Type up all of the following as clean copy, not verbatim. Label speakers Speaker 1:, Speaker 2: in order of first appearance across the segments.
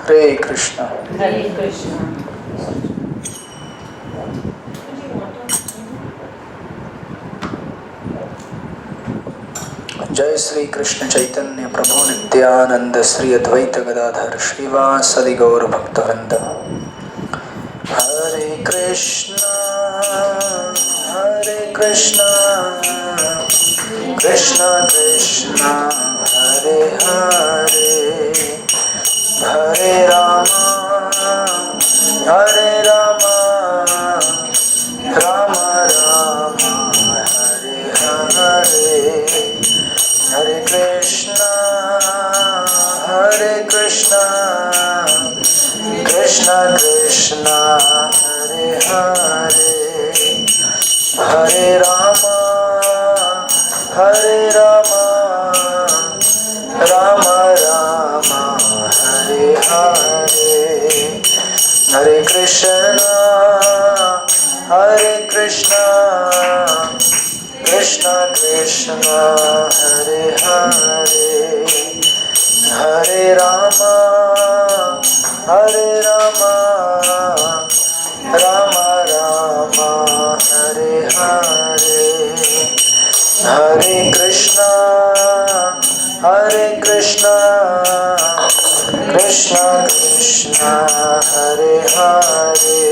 Speaker 1: हरे कृष्णा।
Speaker 2: हरे कृष्णा।
Speaker 1: जय श्री कृष्ण चैतन्य प्रभु नित्यानंद श्री अद्वैत गदाधर श्रीवासदि गौर भक्तवृंद। हरे कृष्णा कृष्णा कृष्णा हरे हरे, हरे रामा राम राम हरे हरे, हरे कृष्णा कृष्णा कृष्णा हरे हरे, हरे राम राम राम हरे हरे, हरे कृष्णा कृष्णा कृष्णा हरे हरे, हरे राम राम राम हरे हरे, हरे कृष्णा कृष्णा कृष्णा हरे हरे,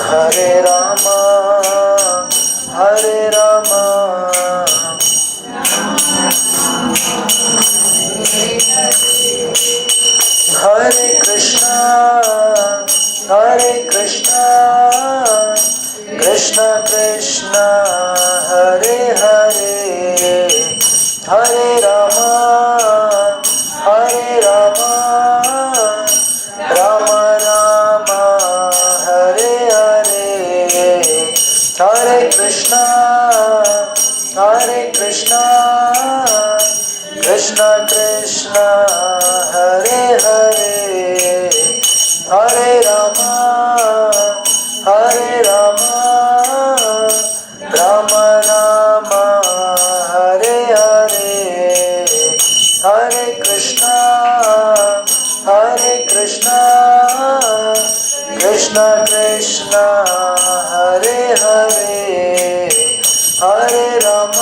Speaker 1: हरे राम हरे कृष्णा कृष्णा कृष्णा हरे हरे, हरे राम राम राम हरे हरे, हरे कृष्णा कृष्णा कृष्णा हरे हरे, हरे राम राम राम हरे हरे, हरे कृष्णा कृष्णा कृष्णा हरे हरे, हरे राम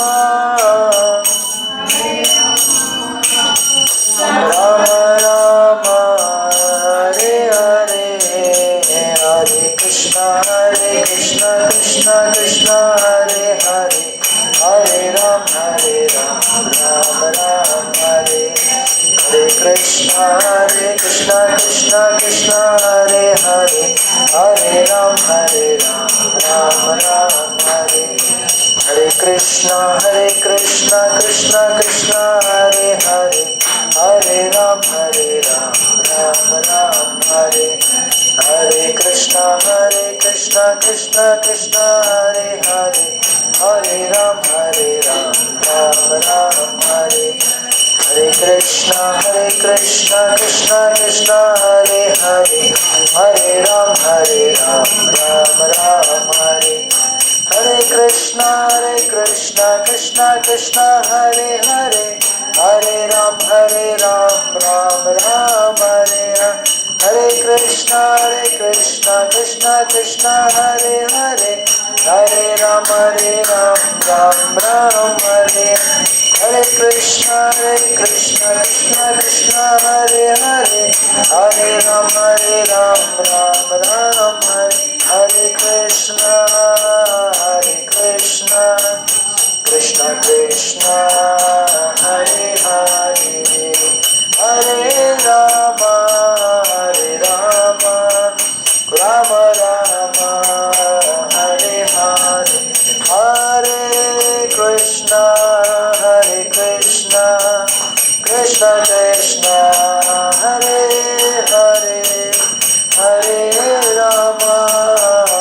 Speaker 1: राम हरे हरे, हरे कृष्णा कृष्णा कृष्णा हरे हरे, हरे राम राम राम हरे, हरे कृष्णा कृष्णा कृष्णा हरे हरे, हरे राम राम राम हरे, हरे कृष्णा कृष्णा कृष्णा हरे हरे, हरे राम राम राम हरे, हरे कृष्णा कृष्णा कृष्णा हरे हरे, हरे राम राम राम हरे, हरे कृष्णा कृष्णा कृष्णा हरे हरे, हरे राम राम राम हरे, हरे कृष्णा कृष्णा कृष्णा हरे हरे, हरे राम राम राम हरे, हरे कृष्णा कृष्णा कृष्णा हरे हरे, हरे राम राम राम हरे, हरे कृष्णा कृष्णा कृष्णा हरे हरे, हरे राम राम राम हरे, हरे कृष्णा कृष्णा कृष्णा हरे हरे, हरे राम राम राम हरे हरे, हरे कृष्णा कृष्णा कृष्णा हरे हरे, हरे राम राम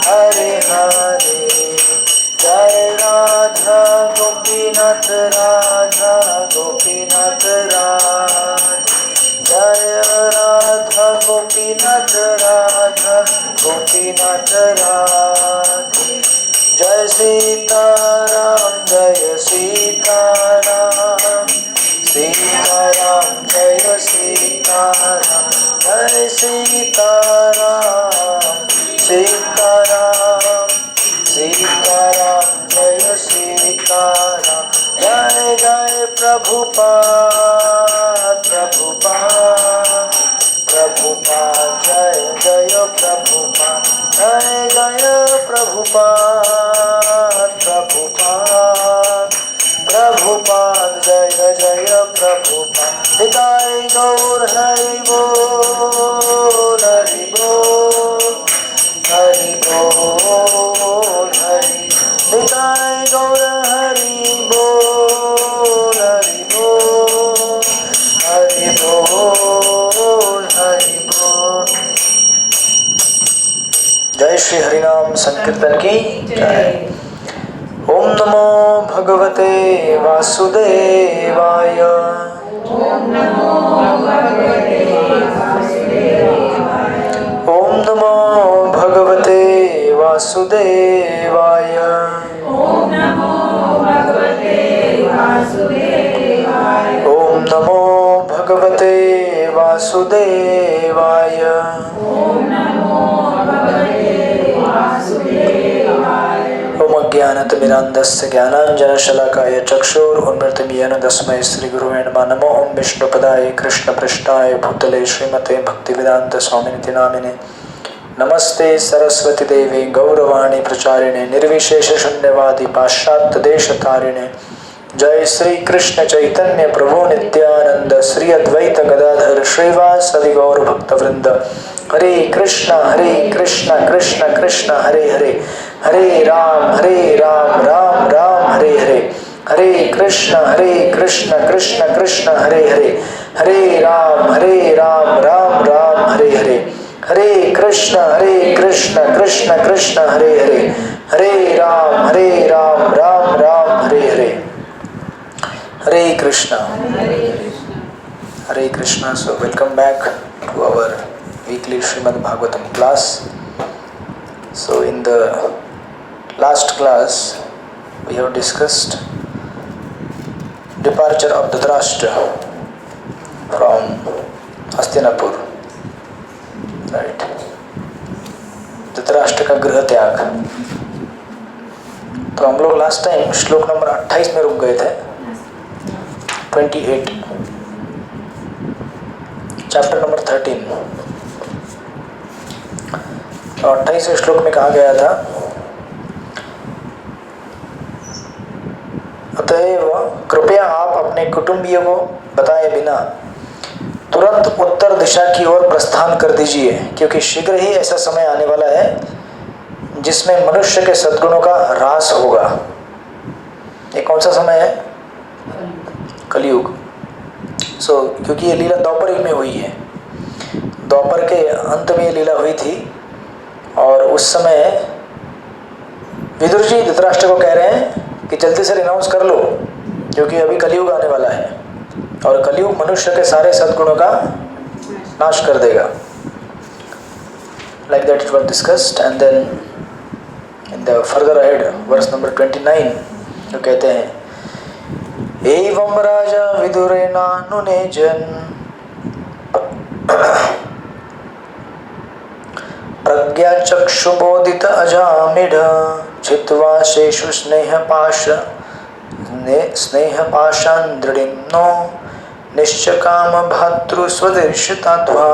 Speaker 1: हरे हरे, जय राधा गोपीनाथ राधा जय राधा गोपीनाथ राधा जय सीताराम सीताराम जय सीताराम सीताराम सीताराम जय सीताराम जय जय प्रभुपाद प्रभुपाद प्रभुपाद जय जय प्रभुपाद जय जय प्रभुपाद प्रभुपाद प्रभुपाद जय जय प्रभुपाद निताय गौर हरि बोल हरि बोल हरि बोल हरि निताय गौर हरि बोल हरि बोल हरि बोल हरि बोल। जय श्री हरिनाम संकीर्तन की जय। ओम नमो भगवते वासुदेवाय
Speaker 2: ओम नमो भगवते वासुदेवाय
Speaker 1: ओम नमो भगवते वासुदेवाय
Speaker 2: ओम नमो भगवते वासुदेवाय
Speaker 1: ओम नमो भगवते वासुदेवाय
Speaker 2: ओम नमो भगवते वासुदेवाय।
Speaker 1: ओम अज्ञानतिमिरान्धस्य ज्ञानाञ्जनशलाकाय चक्षुरुन्मिलितं येन तस्मै श्रीगुरुवे नमः। नमो ओम विष्णुपदाय कृष्णपृष्ठाय भूतले श्रीमते भक्तिवेदान्तस्वामिनिति नामिने। नमस्ते सरस्वती देवी गौरवाणी प्रचारिणे निर्विशेष शून्यवादी पाश्चात्य देशतारिणे। जय श्री कृष्ण चैतन्य प्रभु नित्यानंद श्री अद्वैत गदाधर श्रीवासदि गौर भक्तवृंद। हरे कृष्ण कृष्ण कृष्ण हरे हरे हरे राम राम राम हरे हरे हरे कृष्ण कृष्ण कृष्ण हरे हरे हरे राम राम राम हरे हरे हरे कृष्ण कृष्ण कृष्ण हरे हरे हरे राम राम राम हरे हरे हरे कृष्णा हरे Krishna. So welcome back to our weekly Srimad Bhagavatam class. So in the last class we have discussed departure of Dhritarashtra from Hastinapur, right? Dhritarashtra का गृह त्याग। तो हम लोग लास्ट टाइम श्लोक नंबर 28 में रुक गए थे। 28 चैप्टर नंबर 13 और 28वें श्लोक में कहा गया था अतएव कृपया आप अपने कुटुंबियों को बताए बिना तुरंत उत्तर दिशा की ओर प्रस्थान कर दीजिए, क्योंकि शीघ्र ही ऐसा समय आने वाला है जिसमें मनुष्य के सद्गुणों का ह्रास होगा। ये कौन सा समय है? कलयुग। क्योंकि ये लीला द्वापर युग में हुई है। द्वापर के अंत में ये लीला हुई थी और उस समय विदुर जी धृतराष्ट्र को कह रहे हैं कि जल्दी से रिनाउंस कर लो, क्योंकि अभी कलयुग आने वाला है और कलयुग मनुष्य के सारे सद्गुणों का नाश कर देगा। Like that it was discussed and then in the further ahead verse number 29 जो कहते हैं एवं राजा विदुरेणानुने जन प्रज्ञा चक्षुबोधित अजामिढ़ छित्वा शेषु स्नेह पाशान दृढ़िम्नो निश्चकाम भातृ स्वदर्शितात्वा।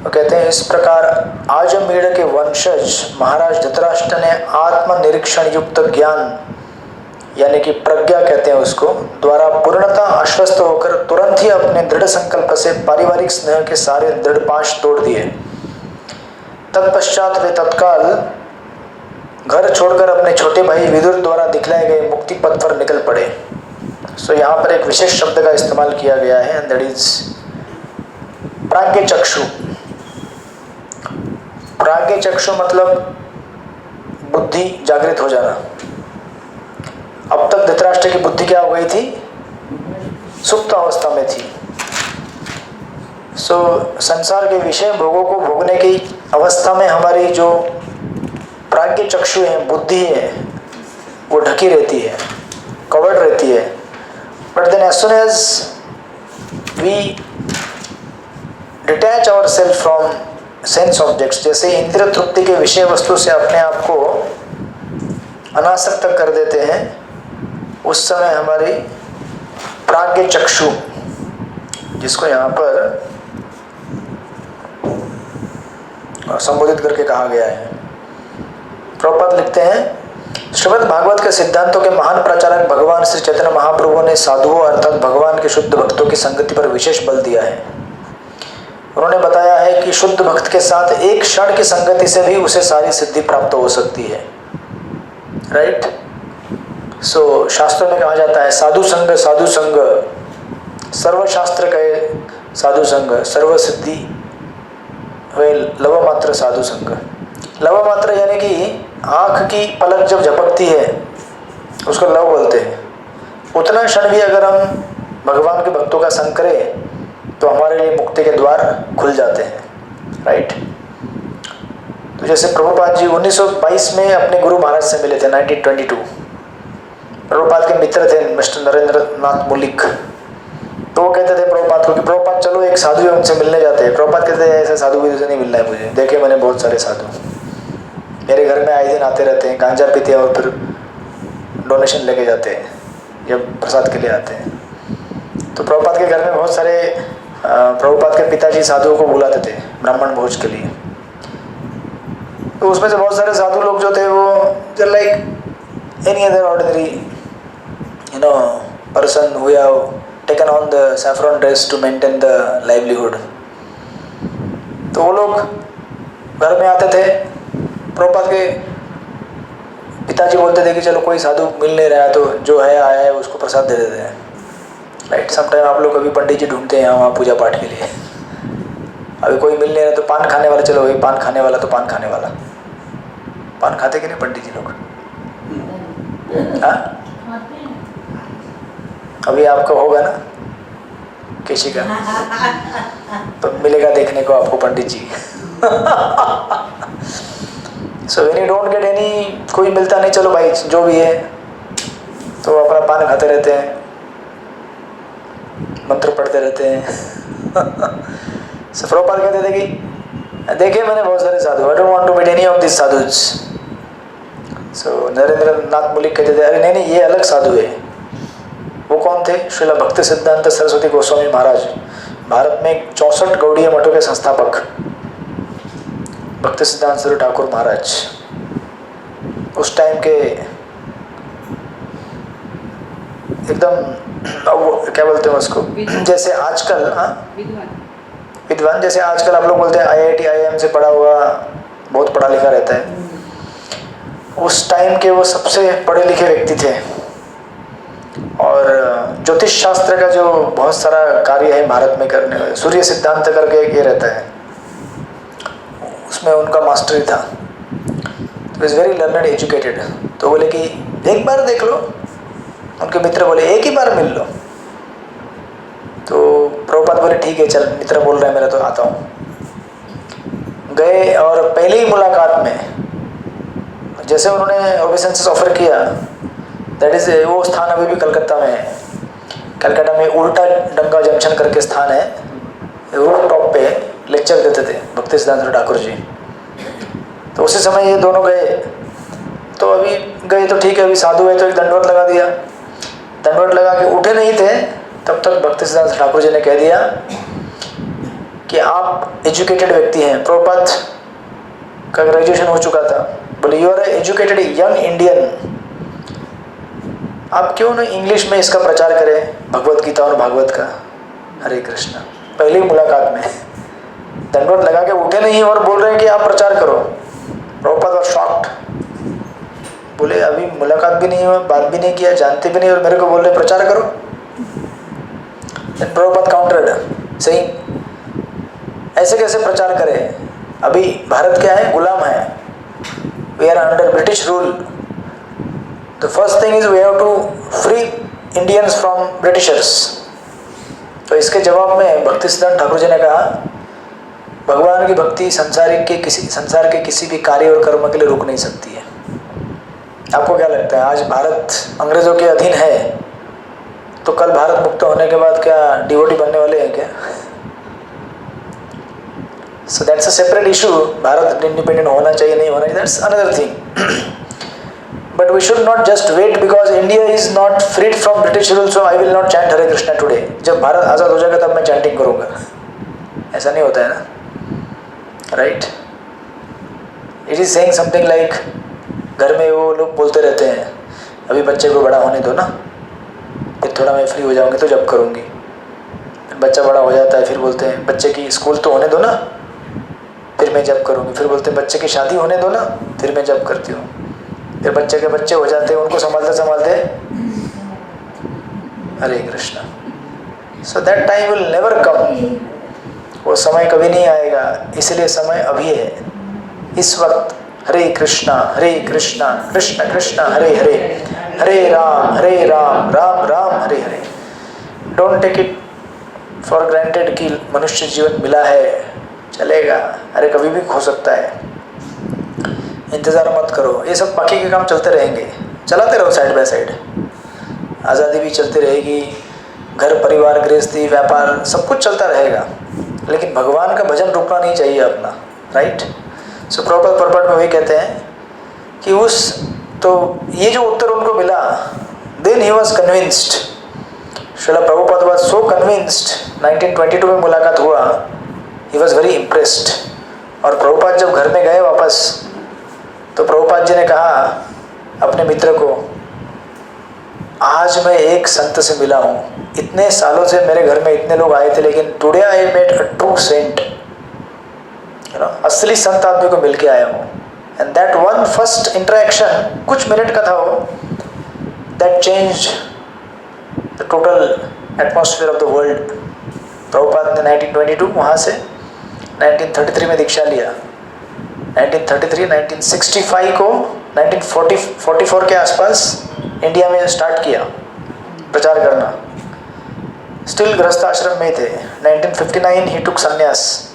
Speaker 1: कहते हैं इस प्रकार आजमीड़ के वंशज महाराज धृतराष्ट्र ने आत्मनिरीक्षण युक्त ज्ञान यानी कि प्रज्ञा कहते हैं उसको द्वारा पूर्णतः आश्वस्त होकर तुरंत ही अपने दृढ़ संकल्प से पारिवारिक स्नेह के सारे दृढ़ पाश तोड़ दिए। तत्पश्चात वे तत्काल घर छोड़कर अपने छोटे भाई विदुर द्वारा दिखलाए गए मुक्ति पथ पर निकल पड़े। सो यहाँ पर एक विशेष शब्द का इस्तेमाल किया गया है एंड दैट इज प्राज्ञ चक्षु। प्राज्ञ चक्षु मतलब बुद्धि जागृत हो जाना। अब तक धृतराष्ट्र की बुद्धि क्या हो गई थी? सुप्त अवस्था में थी। संसार के विषय भोगों को भोगने की अवस्था में हमारी जो प्राज्ञ चक्षु है, बुद्धि है, वो ढकी रहती है, कवर्ड रहती है। But then as soon as we detach our self from sense objects, जैसे इंद्रिय तृप्ति के विषय वस्तु से अपने आप को अनासक्त कर देते हैं, उस समय हमारी प्राज्ञ चक्षु, जिसको यहाँ पर संबोधित करके कहा गया है। प्रभुपाद लिखते हैं, श्रीमद् भागवत के सिद्धांतों के महान प्रचारक भगवान श्री चैतन्य महाप्रभु ने साधुओं अर्थात भगवान के शुद्ध भक्तों की संगति पर विशेष बल दिया है। उन्होंने बताया है कि शुद्ध भक्त के साथ एक क्षण की संगति से भी उसे सारी सिद्धि प्राप्त हो सकती है। राइट? सो शास्त्रों में कहा जाता है साधु संग सर्वशास्त्र कहे साधु संग, सर्व सिद्धि वे लव मात्र साधु संग। लव मात्र यानी कि आँख की पलक जब झपकती है उसको लव बोलते हैं। उतना क्षण भी अगर हम भगवान के भक्तों का संग करें तो हमारे लिए मुक्ति के द्वार खुल जाते हैं। राइट? तो जैसे प्रभुपाद जी 1922 में अपने गुरु महाराज से मिले थे, 1922। प्रभुपाद के मित्र थे मिस्टर नरेंद्र नाथ मुलिक। तो वो कहते थे प्रभुपाद को कि प्रभुपाद चलो एक साधु है उनसे मिलने जाते हैं। प्रभुपाद कहते हैं ऐसे साधु भी से नहीं मिलना है मुझे, देखे मैंने बहुत सारे साधु, मेरे घर में आए दिन आते रहते हैं, गांजा पीते हैं और फिर डोनेशन लेके जाते हैं जब प्रसाद के लिए आते हैं। तो प्रभुपाद के घर में बहुत सारे प्रभुपाद के पिताजी साधुओं को बुलाते थे ब्राह्मण भोज के लिए। तो उसमें से बहुत सारे साधु लोग जो थे वो just like any other ordinary person who have taken on the saffron dress to maintain the livelihood. तो वो लोग घर में आते थे, प्रभुपाद के पिताजी बोलते थे कि चलो कोई साधु मिल नहीं रहा है तो जो है आया है उसको प्रसाद दे देते हैं। राइट? समटाइम आप लोग अभी पंडित जी ढूंढते हैं वहाँ पूजा पाठ के लिए, अभी कोई मिल नहीं रहा तो पान खाने वाला, चलो भाई पान खाने वाला तो पान खाने वाला। पान खाते कि नहीं पंडित जी लोग? हाँ, अभी आपका होगा ना किसी का तो मिलेगा देखने को आपको Pandit ji. So when you don't get any, कोई मिलता नहीं, चलो भाई जो भी है तो अपना पान खाते रहते हैं, मंत्र पढ़ते रहते हैं। सो प्रभुपाद कहते थे कि देखे मैंने बहुत सारे साधु, I don't want to meet any of this sadhus. So Narendra Nath Mullick कहते थे अरे नहीं नहीं ये अलग साधु है। वो कौन थे? श्रील भक्ति सिद्धांत सरस्वती गोस्वामी महाराज, भारत में 64 गौड़ीय मठों के संस्थापक भक्ति सिद्धांत सरस्वती ठाकुर महाराज। उस टाइम के एकदम क्या बोलते हैं उसको, जैसे आजकल विद्वान, जैसे आजकल आप लोग बोलते हैं IIT IIM से पढ़ा हुआ, बहुत पढ़ा लिखा रहता है। उस टाइम के वो सबसे पढ़े लिखे व्यक्ति थे और ज्योतिष शास्त्र का जो बहुत सारा कार्य है भारत में करने वाले, सूर्य सिद्धांत करके एक ये रहता है, उसमें उनका मास्टरी था। तो इज़ वेरी लर्नड एजुकेटेड। तो बोले कि एक बार देख लो, उनके मित्र बोले एक ही बार मिल लो। तो प्रभुपाद बोले ठीक है चल, मित्र बोल रहे हैं मेरा तो आता हूँ। गए और पहले ही मुलाकात में जैसे उन्होंने ओबेसेंसेस ऑफर किया, दैट इज़ वो स्थान अभी भी कलकत्ता में है। कलकत्ता में उल्टा डंगा जंक्शन करके स्थान है, रूफ टॉप पे लेक्चर देते थे भक्ति सिद्धांत ठाकुर जी। तो उसी समय ये दोनों गए। तो अभी गए तो ठीक है, अभी साधु है तो एक दंडवत लगा दिया। दंडवत लगा के उठे नहीं थे तब तक भक्ति सिद्धांत ठाकुर जी ने कह दिया कि आप एजुकेटेड व्यक्ति हैं। प्रभुपाद का ग्रेजुएशन हो चुका था। बोले you are educated young Indian, आप क्यों ना इंग्लिश में इसका प्रचार करें, भगवत गीता और भागवत का। हरे कृष्णा। पहली मुलाकात में दंडवत लगा के उठे नहीं और बोल रहे हैं कि आप प्रचार करो। प्रभुपाद और शॉक्ड, बोले अभी मुलाकात भी नहीं हुआ, बात भी नहीं किया, जानते भी नहीं और मेरे को बोल रहे प्रचार करो। प्रभुपाद काउंटर्ड सही, ऐसे कैसे प्रचार करें, अभी भारत क्या है, गुलाम है, we are under British rule. The first thing is we have to free Indians from Britishers. तो इसके जवाब में भक्ति सिद्धांत ठाकुर जी ने कहा भगवान की भक्ति संसार के किसी भी कार्य और कर्म के लिए रुक नहीं सकती है। आपको क्या लगता है आज भारत अंग्रेजों के अधीन है, तो कल भारत मुक्त होने के बाद क्या डिवोटी बनने वाले हैं क्या? So that's a separate issue. Bharat independent होना चाहिए नहीं होना चाहिए, that's another thing. But we should not just wait because India is not freed from British rule, so I will not chant Hare Krishna today. जब भारत आज़ाद हो जाएगा तब मैं चैंटिंग करूँगा, ऐसा नहीं होता है ना, right? It is saying something like, घर में वो लोग बोलते रहते हैं अभी बच्चे को बड़ा होने दो ना, फिर थोड़ा मैं फ्री हो जाऊँगी तो जब करूँगी. फिर बच्चा बड़ा हो जाता है, फिर बोलते हैं बच्चे की स्कूल तो होने दो ना, फिर मैं जब करूँगी. फिर बोलते हैं बच्चे की शादी होने दो ना, फिर मैं जब करती हूँ. फिर बच्चे के बच्चे हो जाते हैं, उनको संभालते संभालते Hare Krishna. So that time will never come. वो समय कभी नहीं आएगा, इसलिए समय अभी है, इस वक्त. Hare Krishna Krishna Krishna Hare Hare, Hare Ram Ram Ram Hare Hare. Don't take it for granted कि मनुष्य जीवन मिला है, चलेगा, अरे कभी भी खो सकता है, इंतज़ार मत करो. ये सब बाकी के काम चलते रहेंगे, चलाते रहो साइड बाय साइड. आज़ादी भी चलती रहेगी, घर परिवार गृहस्थी व्यापार सब कुछ चलता रहेगा, लेकिन भगवान का भजन रुकना नहीं चाहिए अपना, राइट? सो प्रभुपाद परपट में वही कहते हैं कि तो ये जो उत्तर उनको मिला, then he was convinced. Srila Prabhupada was so convinced. 1922 में मुलाकात हुआ, ही वॉज वेरी इम्प्रेस्ड. और प्रभुपाद जब घर में गए वापस, तो प्रभुपाद जी ने कहा अपने मित्र को, आज मैं एक संत से मिला हूँ, इतने सालों से मेरे घर में इतने लोग आए थे, लेकिन today I met a true saint. असली संत आदमी को मिल के आया हूँ. And that one first interaction, कुछ मिनट का था वो, that changed the total atmosphere of the world. Prabhupada ने 1922 वहाँ से 1933 में दीक्षा लिया. 1933, 1965 को 1944 के आसपास इंडिया में स्टार्ट किया प्रचार करना. स्टिल गृहस्थ आश्रम में थे. 1959 ही टुक संन्यास,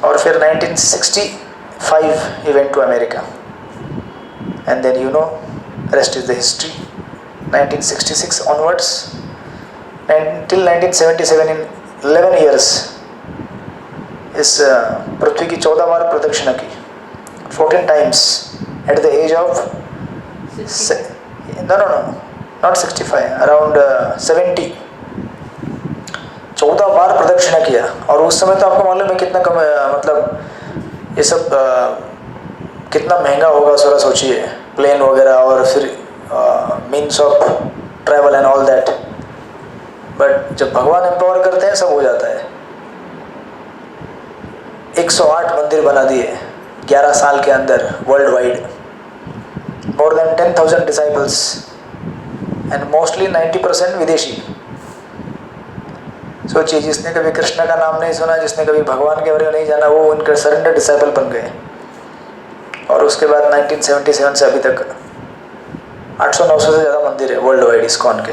Speaker 1: और फिर 1965 ही went to America. And then you know rest is the history. 1966 onwards till 1977, in 11 years इस पृथ्वी की 14 बार प्रदक्षिणा की, 14 times at the age of no not 65, around 70. 14 बार प्रदक्षिणा किया. और उस समय तो आपको मालूम है कितना कम, मतलब ये सब कितना महंगा होगा, थोड़ा सोचिए, प्लेन वगैरह और फिर means of travel and all that. But जब भगवान एम्पावर करते हैं सब हो जाता है. 108 मंदिर बना दिए 11 साल के अंदर world wide. More than 10,000 disciples and mostly 90% विदेशी. सोचिए, जिसने कभी कृष्ण का नाम नहीं सुना, जिसने कभी भगवान के बारे में नहीं जाना, वो उनके सरेंडर डिसाइपल बन गए. और उसके बाद 1977 से अभी तक 800-900 से ज़्यादा मंदिर है वर्ल्ड वाइड इस्कॉन के.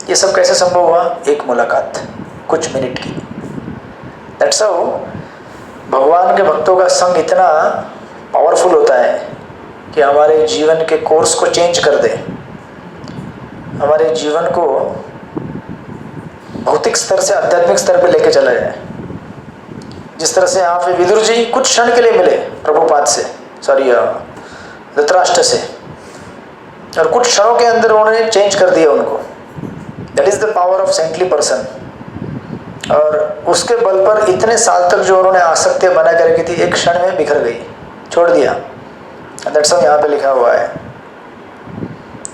Speaker 1: ये सब कैसे संभव हुआ? एक मुलाकात, कुछ मिनट की. दैट्स हाउ भगवान के भक्तों का संग इतना पावरफुल होता है कि हमारे जीवन के कोर्स को चेंज कर दे, हमारे जीवन को भौतिक स्तर से आध्यात्मिक स्तर पे लेके चला जाए. जिस तरह से यहाँ पे विदुर जी कुछ क्षण के लिए मिले प्रभुपाद से, धृतराष्ट्र से, और कुछ क्षणों के अंदर उन्होंने चेंज कर दिया उनको. That is the power of saintly person. और उसके बल पर इतने साल तक जो उन्होंने आसक्तियाँ बना कर रखी थी, एक क्षण में बिखर गई, छोड़ दिया. दैट्स हाउ यहाँ पे लिखा हुआ है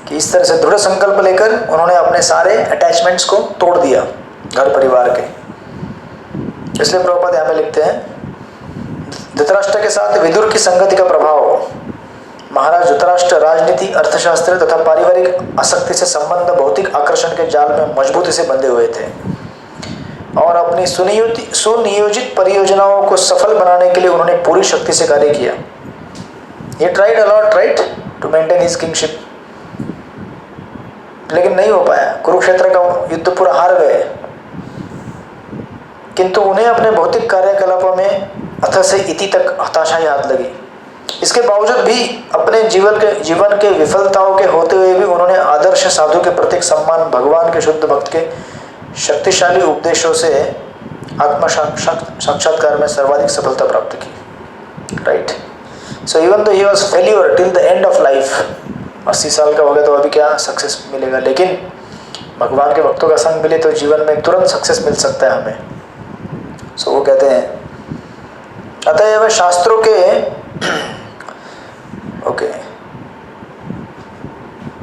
Speaker 1: कि इस तरह से दृढ़ संकल्प लेकर उन्होंने अपने सारे अटैचमेंट्स को तोड़ दिया घर परिवार के. इसलिए प्रभुपाद यहाँ पे लिखते हैं, धृतराष्ट्र के साथ विदुर की संगति का प्रभाव. महाराज धृतराष्ट्र राजनीति, अर्थशास्त्र तथा पारिवारिक आसक्ति से संबंध भौतिक आकर्षण के जाल में मजबूती से बंधे हुए थे, और अपनी सुनियोजित परियोजनाओं को सफल बनाने के लिए उन्होंने पूरी शक्ति से कार्य किया. He tried a lot, right, to maintain his kingship, लेकिन नहीं हो पाया. कुरुक्षेत्र का युद्ध पूरा हार गए, किंतु उन्हें अपने भौतिक कार्यकलापों में अथ से इति तक हताशा ही हाथ लगी. इसके बावजूद भी अपने जीवन के विफलताओं के होते हुए भी उन्होंने आदर्श साधु के प्रतीक सम्मान, भगवान के शुद्ध भक्त के शक्तिशाली उपदेशों से आत्मा साक्षात्कार में सर्वाधिक सफलता प्राप्त की। Right. So even though he was failure till the end of life, 80 साल का हो गया तो अभी क्या सक्सेस मिलेगा, लेकिन भगवान के भक्तों का संग मिले तो जीवन में तुरंत सक्सेस मिल सकता है हमें। सो वो कहते हैं अतएव शास्त्रों के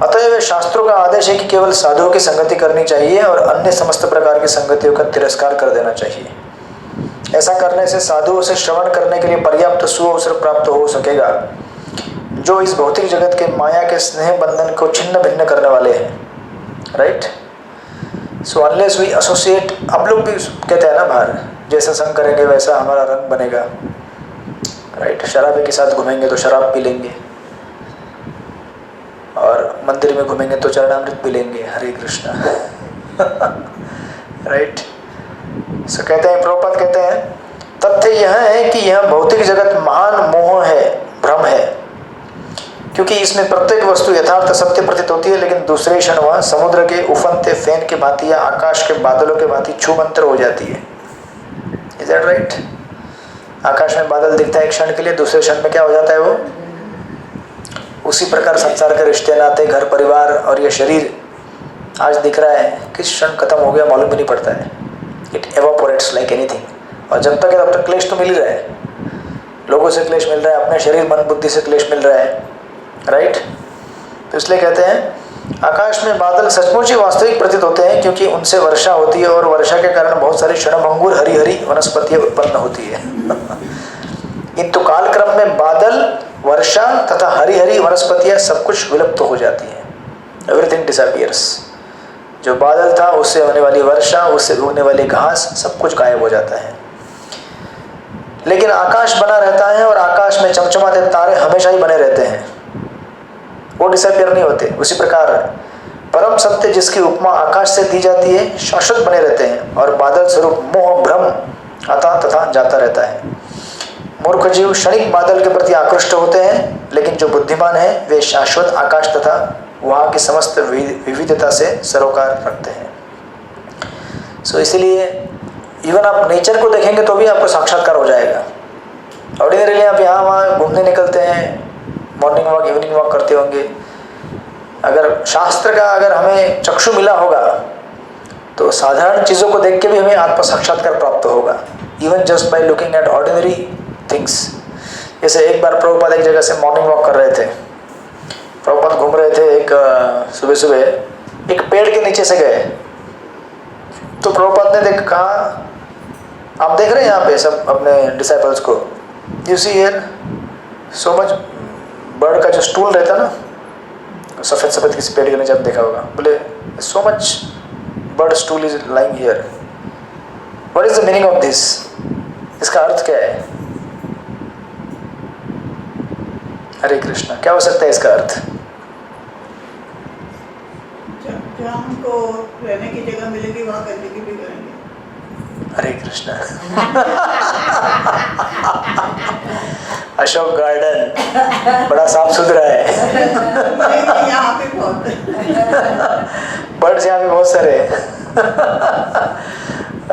Speaker 1: अतएव शास्त्रों का आदेश है कि केवल साधुओं की संगति करनी चाहिए और अन्य समस्त प्रकार की संगतियों का तिरस्कार कर देना चाहिए। ऐसा करने से साधुओं से श्रवण करने के लिए पर्याप्त सुअवसर प्राप्त हो सकेगा, जो इस भौतिक जगत के माया के स्नेह बंधन को छिन्न भिन्न करने वाले हैं। Right. So unless we associate, आप लोग भी कहते हैं ना बाहर, जैसा संग करेंगे वैसा हमारा रंग बनेगा। राइट। शराबी के साथ घूमेंगे तो शराब पी लेंगे, और मंदिर में घूमेंगे तो चरणामृत पी लेंगे। हरे कृष्णा। राइट। सो कहते हैं, प्रभुपाद कहते हैं तथ्य यह है कि यह भौतिक जगत महान मोह है, भ्रम है, क्योंकि इसमें प्रत्येक वस्तु यथार्थ सत्य प्रतीत होती है, लेकिन दूसरे क्षण वह समुद्र के उफनते फेन के भांति या आकाश के बादलों के भांति छूमंतर हो जाती है। Is that right? आकाश में बादल दिखता है एक क्षण के लिए, दूसरे क्षण में क्या हो जाता है वो? उसी प्रकार संसार के रिश्ते नाते, घर परिवार और ये शरीर आज दिख रहा है, किस क्षण खत्म हो गया मालूम भी नहीं पड़ता है। It evaporates like anything. और जब तक है तब तक क्लेश तो मिल ही रहा है, लोगों से क्लेश मिल रहा है, अपने शरीर मन बुद्धि से क्लेश मिल रहा है। राइट। तो इसलिए कहते हैं आकाश में बादल सचमुच ही वास्तविक प्रतीत होते हैं, क्योंकि उनसे वर्षा होती है और वर्षा के कारण बहुत सारी क्षणभंगुर हरी हरी वनस्पतियां उत्पन्न होती है। किंतु कालक्रम में बादल, वर्षा तथा हरी हरी वनस्पतियां सब कुछ विलुप्त हो जाती है। Everything disappears. जो बादल था, उससे होने वाली वर्षा, उससे होने वाली घास, सब कुछ गायब हो जाता है। लेकिन आकाश बना रहता है और आकाश में चमचमाते तारे हमेशा ही बने रहते हैं, वो डिसअपियर नहीं होते। उसी प्रकार परम सत्य जिसकी उपमा आकाश से दी जाती है शाश्वत बने रहते हैं, और बादल स्वरूप मोह भ्रम आता तथा जाता रहता है। मूर्ख जीव क्षणिक बादल के प्रति आकृष्ट होते हैं, लेकिन जो बुद्धिमान है वे शाश्वत आकाश तथा वहाँ की समस्त विविधता से सरोकार रखते हैं। सो इसलिए इवन आप नेचर को देखेंगे तो भी आपको साक्षात्कार हो जाएगा। ऑर्डिनरीली आप यहाँ वहाँ घूमने निकलते हैं, मॉर्निंग वॉक इवनिंग वॉक करते होंगे, अगर शास्त्र का अगर हमें चक्षु मिला होगा तो साधारण चीज़ों को देख के भी हमें आत्म साक्षात्कार प्राप्त होगा, even just by looking at ordinary things. जैसे एक बार प्रभुपाद एक जगह से मॉर्निंग वॉक कर रहे थे, प्रभुपाद घूम रहे थे, एक सुबह सुबह एक पेड़ के नीचे से गए, तो प्रभुपाद ने कहा आप देख रहे हैं यहाँ पे सब अपने डिसाइपल्स को, you see here so much bird का जो स्टूल रहता ना, सफ़ेद सफ़ेद किसी पेड़ के नीचे आपने देखा होगा, बोले so much bird stool is lying here, what is the meaning of this? इसका अर्थ क्या है? हरे कृष्णा। क्या हो सकता है इसका अर्थ?
Speaker 3: जहाँ हमको रहने की जगह मिलेगी वहाँ गंदगी भी करेंगे।
Speaker 1: हरे कृष्णा। अशोक गार्डन बड़ा साफ सुथरा है।
Speaker 3: यहाँ पे बहुत
Speaker 1: बर्ड्स यहाँ पे बहुत सारे हैं।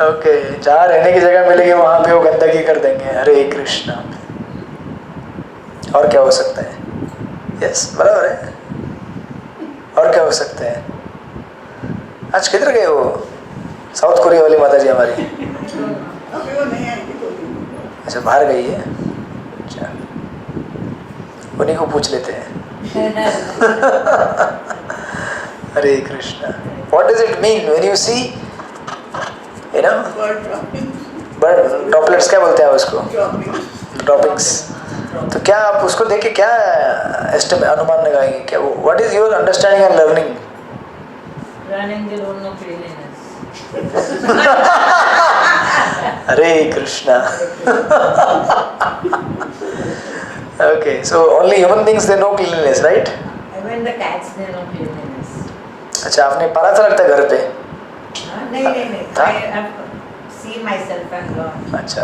Speaker 1: ओके, जहाँ रहने की जगह मिलेगी वहाँ पे वो गंदगी कर देंगे। हरे कृष्णा। और क्या हो सकता है? यस, बराबर है। और क्या हो सकता है? आज किधर गए वो साउथ कोरिया वाली माता जी हमारी?
Speaker 3: अभी वो नहीं आएगी तो।
Speaker 1: अच्छा, बाहर गई है। अच्छा, उन्हीं को पूछ लेते हैं। हरे Krishna. What does it mean when you see, you know, bird droplets, क्या बोलते हैं उसको? Droppings. तो क्या आप उसको देख के क्या अनुमान लगाएंगे? क्या What is your understanding and learning?
Speaker 2: Running the road no cleanliness.
Speaker 1: Hare Krishna. Okay, so only human beings they know cleanliness, right?
Speaker 2: Even the cats they know cleanliness.
Speaker 1: अच्छा, आपने पाला था लगता है घर पे?
Speaker 2: नहीं.
Speaker 1: था?
Speaker 2: I have seen myself and learned.
Speaker 1: अच्छा।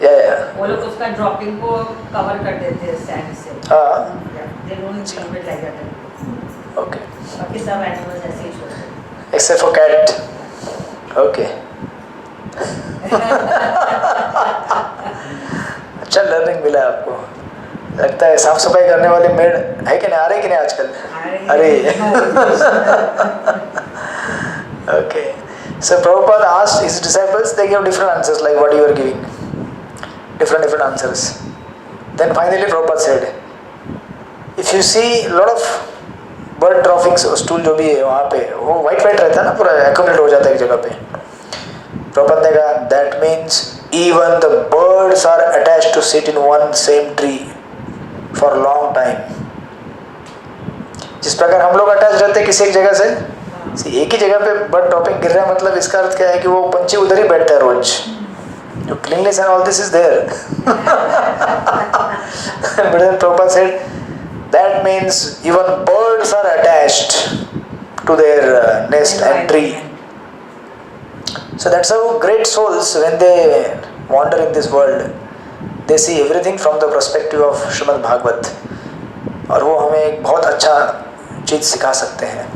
Speaker 1: या
Speaker 2: वो लोग उसका ड्रॉपिंग को कवर कर देते हैं सैंड से।
Speaker 1: हाँ
Speaker 2: They don't leave it like that.
Speaker 1: Okay
Speaker 2: बाकी सब एनिमल्स ऐसे ही छोड़ते हैं।
Speaker 1: एक्सेप्ट फॉर कैट ओके अच्छा लर्निंग मिला आपको। लगता है साफ सफाई करने वाले मेड है कि नहीं, आ रही कि नहीं आजकल? अरे okay, so Prabhupada asked his disciples, they gave different answers like what you are giving, different answers. Then finally Prabhupada said, if you see lot of bird droppings, stool जो भी है वहाँ पे वो वाइट रहता है ना, पूरा accumulate हो जाता है एक जगह पे। Prabhupada ने कहा that means even the birds are attached to sit in one same tree for long time. जिस प्रकार हम लोग अटैच रहते हैं किसी एक जगह से, एक ही जगह पे बर्ड ड्रॉपिंग गिर रहा है, मतलब इसका अर्थ क्या है कि वो पंछी उधर ही बैठता है रोज। जो cleanness and all this is there. But then Prabhupada said that means even birds are attached to their nest and tree. So that's how great souls, when they wander in this world, they see everything from the perspective of Srimad Bhagavad, और वो हमें एक बहुत अच्छा चीज़ सिखा सकते हैं।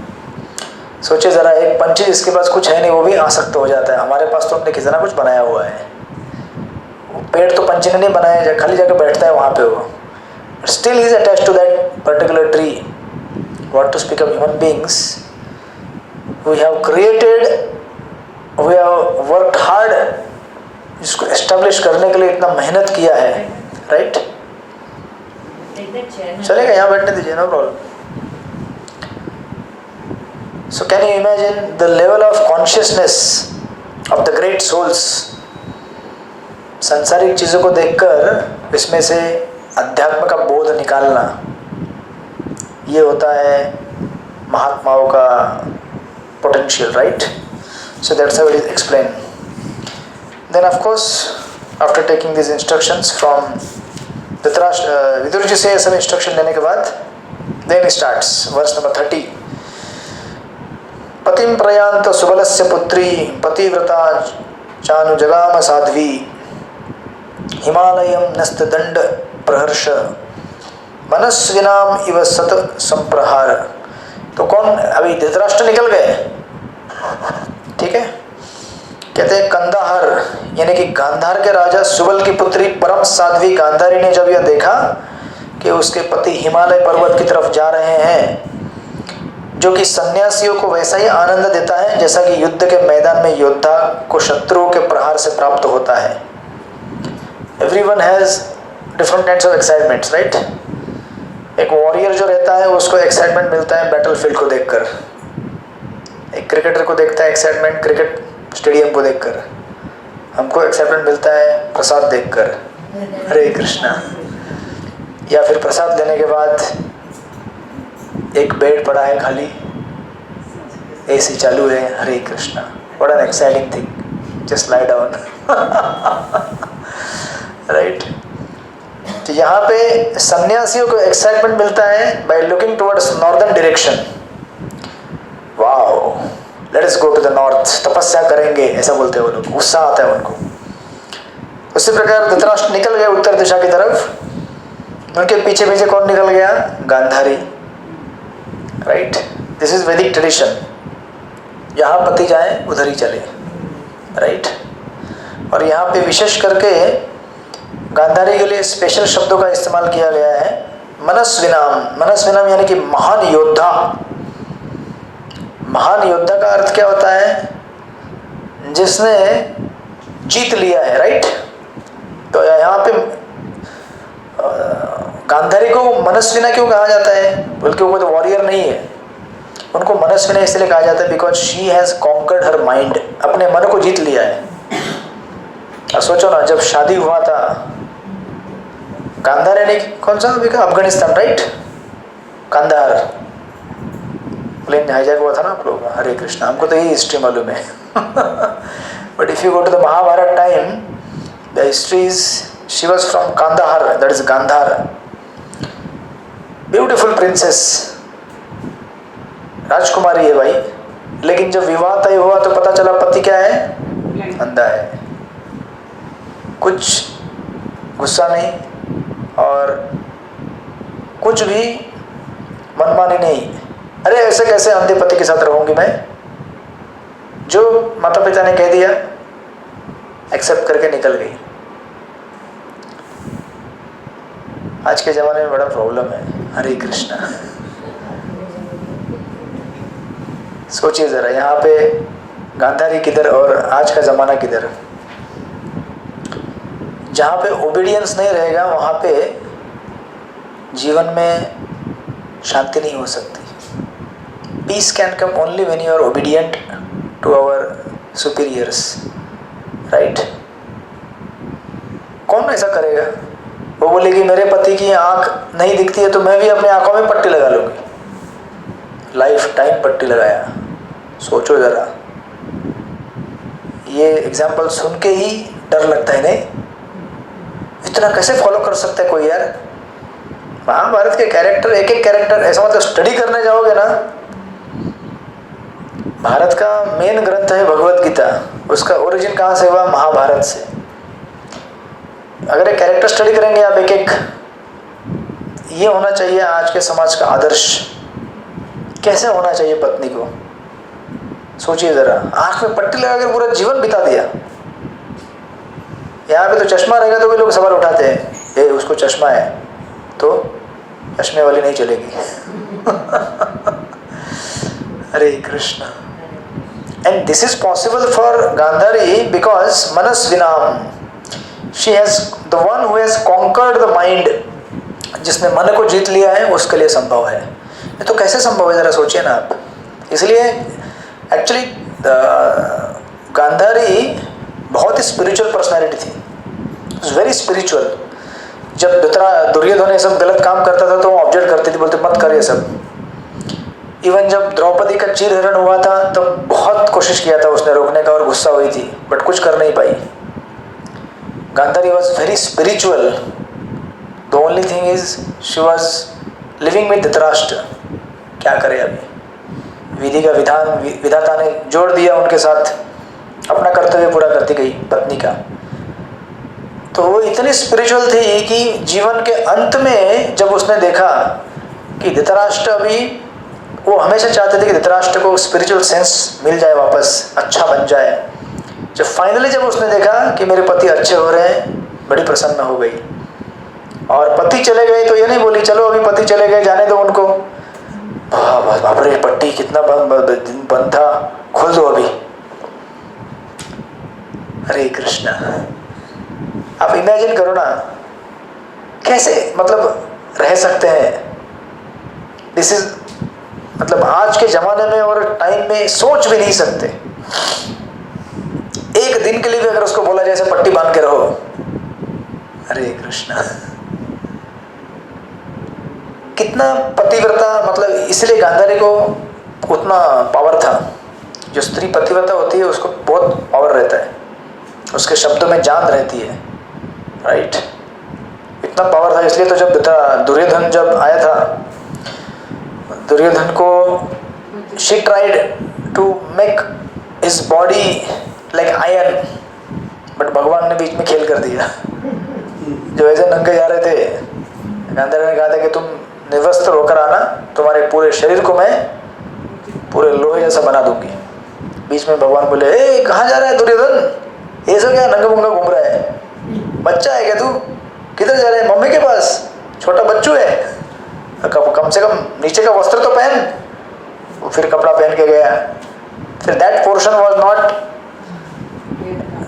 Speaker 1: सोचिए ज़रा, एक पंछी जिसके पास कुछ है नहीं वो भी आसक्त हो जाता है। हमारे पास तो हमने कितना कुछ बनाया हुआ है। वो पेड़ तो पंछी ने नहीं बनाया, खाली जाकर बैठता है वहाँ पे वो, still he is attached to that particular tree. What to speak of human beings, we have created, we have worked hard, इसको एस्टेब्लिश करने के लिए इतना मेहनत किया है, राइट? चलेगा, यहाँ बैठने दीजिए, no problem. So can you imagine the level of consciousness of the great souls? सांसारिक चीज़ों को देखकर इसमें से अध्यात्म का बोध निकालना, ये होता है महात्माओं का potential, right? So that's how it is explain. Then of course, after taking these instructions from Dhritarashtra, Vidur ji से सब इंस्ट्रक्शन लेने के बाद then he starts verse number 30. पतिम प्रयांत सुबलस्य पुत्री पतिव्रता चानुजगाम साध्वी हिमालयम नस्तदंड प्रहर्ष मनस्विनाम इव सत संप्रहार। तो कौन, अभी धृतराष्ट्र निकल गए, ठीक है? कहते हैं कंदाहर यानी कि गांधार के राजा सुबल की पुत्री परम साध्वी गांधारी ने जब यह देखा कि उसके पति हिमालय पर्वत की तरफ जा रहे हैं, जो कि सन्यासियों को वैसा ही आनंद देता है जैसा कि युद्ध के मैदान में योद्धा को शत्रुओं के प्रहार से प्राप्त होता है। Everyone has different kinds of excitements, right? एक वॉरियर जो रहता है उसको एक्साइटमेंट मिलता है बैटलफील्ड को देखकर, एक क्रिकेटर को देखता है एक्साइटमेंट क्रिकेट स्टेडियम को देखकर, हमको एक्साइटमेंट मिलता है प्रसाद देखकर, हरे कृष्णा। या फिर प्रसाद लेने के बाद एक बेड पड़ा है खाली, एसी चालू है, Hare Krishna, what an exciting thing, just lie down, right? तो यहाँ पे सन्यासियों को एक्साइटमेंट मिलता है by looking towards northern direction. Wow, let us go to the north, तपस्या करेंगे, ऐसा बोलते हैं वो लोग, उत्साह आता है उनको। उसी प्रकार धृतराष्ट्र निकल गए उत्तर दिशा की तरफ, उनके पीछे पीछे कौन निकल गया? गांधारी, राइट? दिस इज वैदिक ट्रेडिशन, जहाँ पति जाए उधर ही चले, राइट? और यहाँ पे विशेष करके गांधारी के लिए स्पेशल शब्दों का इस्तेमाल किया गया है, मनस्विनाम। मनस्विनाम यानी कि महान योद्धा। महान योद्धा का अर्थ क्या होता है? जिसने जीत लिया है, राइट? तो यहाँ पे गांधारी को मनस्विना क्यों कहा जाता है? बल्कि वो तो वॉरियर नहीं है, उनको मनस्विना इसलिए कहा जाता है because she has conquered her mind, अपने मन को जीत लिया है। अब सोचो ना, जब शादी हुआ था गांधार यानी कौन सा अभी का, Afghanistan, right? Kandahar plane hijack हुआ था ना आप लोग, हरे कृष्णा, हमको तो यही हिस्ट्री मालूम है। But if you go to the Mahabharata time, the history is she was from Kandahar, that is Gandhara, beautiful princess, राजकुमारी है भाई। लेकिन जब विवाह तय हुआ तो पता चला पति क्या है? अंधा है। कुछ गुस्सा नहीं और कुछ भी मनमानी नहीं। अरे ऐसे कैसे अंधे पति के साथ रहूंगी मैं, जो माता पिता ने कह दिया एक्सेप्ट करके निकल गई। आज के ज़माने में बड़ा प्रॉब्लम है। हरे कृष्णा। सोचिए ज़रा, यहाँ पे गांधारी किधर और आज का ज़माना किधर। जहाँ पे ओबीडियंस नहीं रहेगा वहाँ पे जीवन में शांति नहीं हो सकती। Peace can come only when you are obedient to our superiors, right. कौन ऐसा करेगा? वो बोलेगी मेरे पति की आंख नहीं दिखती है तो मैं भी अपनी आंखों में पट्टी लगा लूँगी। लाइफ टाइम पट्टी लगाया। सोचो ज़रा, ये एग्जाम्पल सुन के ही डर लगता है नहीं? इतना कैसे फॉलो कर सकता है कोई यार? महाभारत के कैरेक्टर, एक एक कैरेक्टर, ऐसा मतलब स्टडी करने जाओगे ना। भारत का मेन ग्रंथ है भगवत गीता, उसका ओरिजिन कहाँ से हुआ? महाभारत से। अगर एक कैरेक्टर स्टडी करेंगे आप एक एक, ये होना चाहिए आज के समाज का आदर्श। कैसे होना चाहिए पत्नी को? सोचिए ज़रा, आँख में पट्टी लगाकर पूरा जीवन बिता दिया। यहाँ पे तो चश्मा रहेगा तो भी लोग सवाल उठाते हैं, ये उसको चश्मा है तो चश्मे वाली नहीं चलेगी। Hare Krishna. And this is possible for Gandhari because मनस्विनाम, she has the one who has conquered the mind. जिसने मन को जीत लिया है उसके लिए संभव है। ये तो कैसे संभव है ज़रा सोचिए ना आप। इसलिए एक्चुअली गांधारी बहुत ही स्पिरिचुअल पर्सनैलिटी थी, वेरी स्पिरिचुअल। जब दुर्योधन ये सब गलत काम करता था तो वो ऑब्जेक्ट करती थी, बोलते मत कर ये सब। इवन जब द्रौपदी का चीरहरण हुआ था तब बहुत कोशिश किया था उसने रोकने का और गुस्सा हुई थी, बट कुछ कर नहीं पाई। Gandhari was very spiritual. The only thing is she was living with Dhritarashtra. क्या करे अभी, विधि का विधान विधाता ने जोड़ दिया उनके साथ, अपना कर्तव्य पूरा करती गई पत्नी का। तो वो इतनी स्पिरिचुअल थी कि जीवन के अंत में जब उसने देखा कि धृतराष्ट्र अभी, वो हमेशा चाहते थे कि धृतराष्ट्र को स्पिरिचुअल सेंस मिल जाए, वापस अच्छा बन जाए। जब फाइनली जब उसने देखा कि मेरे पति अच्छे हो रहे हैं, बड़ी प्रसन्न हो गई। और पति चले गए तो ये नहीं बोली चलो अभी पति चले गए जाने दो उनको, बाप रे पट्टी कितना बंद था, खोल दो अभी। हरे कृष्णा। आप इमेजिन करो ना कैसे मतलब रह सकते हैं। दिस इज मतलब आज के ज़माने में और टाइम में सोच भी नहीं सकते। एक दिन के लिए भी अगर उसको बोला जाए ऐसे पट्टी बांध के रहो, हरे कृष्णा, कितना पतिव्रता। मतलब इसलिए गांधारी को उतना पावर था। जो स्त्री पतिव्रता होती है उसको बहुत पावर रहता है, उसके शब्दों में जान रहती है, राइट। इतना पावर था। इसलिए तो जब दुर्योधन जब आया था, दुर्योधन को she tried to make his body like iron, but भगवान ने बीच में खेल कर दिया। जो ऐसे नंगे जा रहे थे, गांधारी ने कहा था कि तुम निर्वस्त्र होकर आना, तुम्हारे पूरे शरीर को मैं पूरे लोहे जैसा बना दूंगी। बीच में भगवान बोले ए कहाँ जा रहा है दुर्योधन, ये सब क्या नंगा मुंगा घूम रहा है, बच्चा है क्या तू, किधर जा रहा है, मम्मी के पास, छोटा बच्चू है, कम से कम नीचे का वस्त्र तो पहन। वो फिर कपड़ा पहन के गया, फिर दैट पोर्शन वाज नॉट।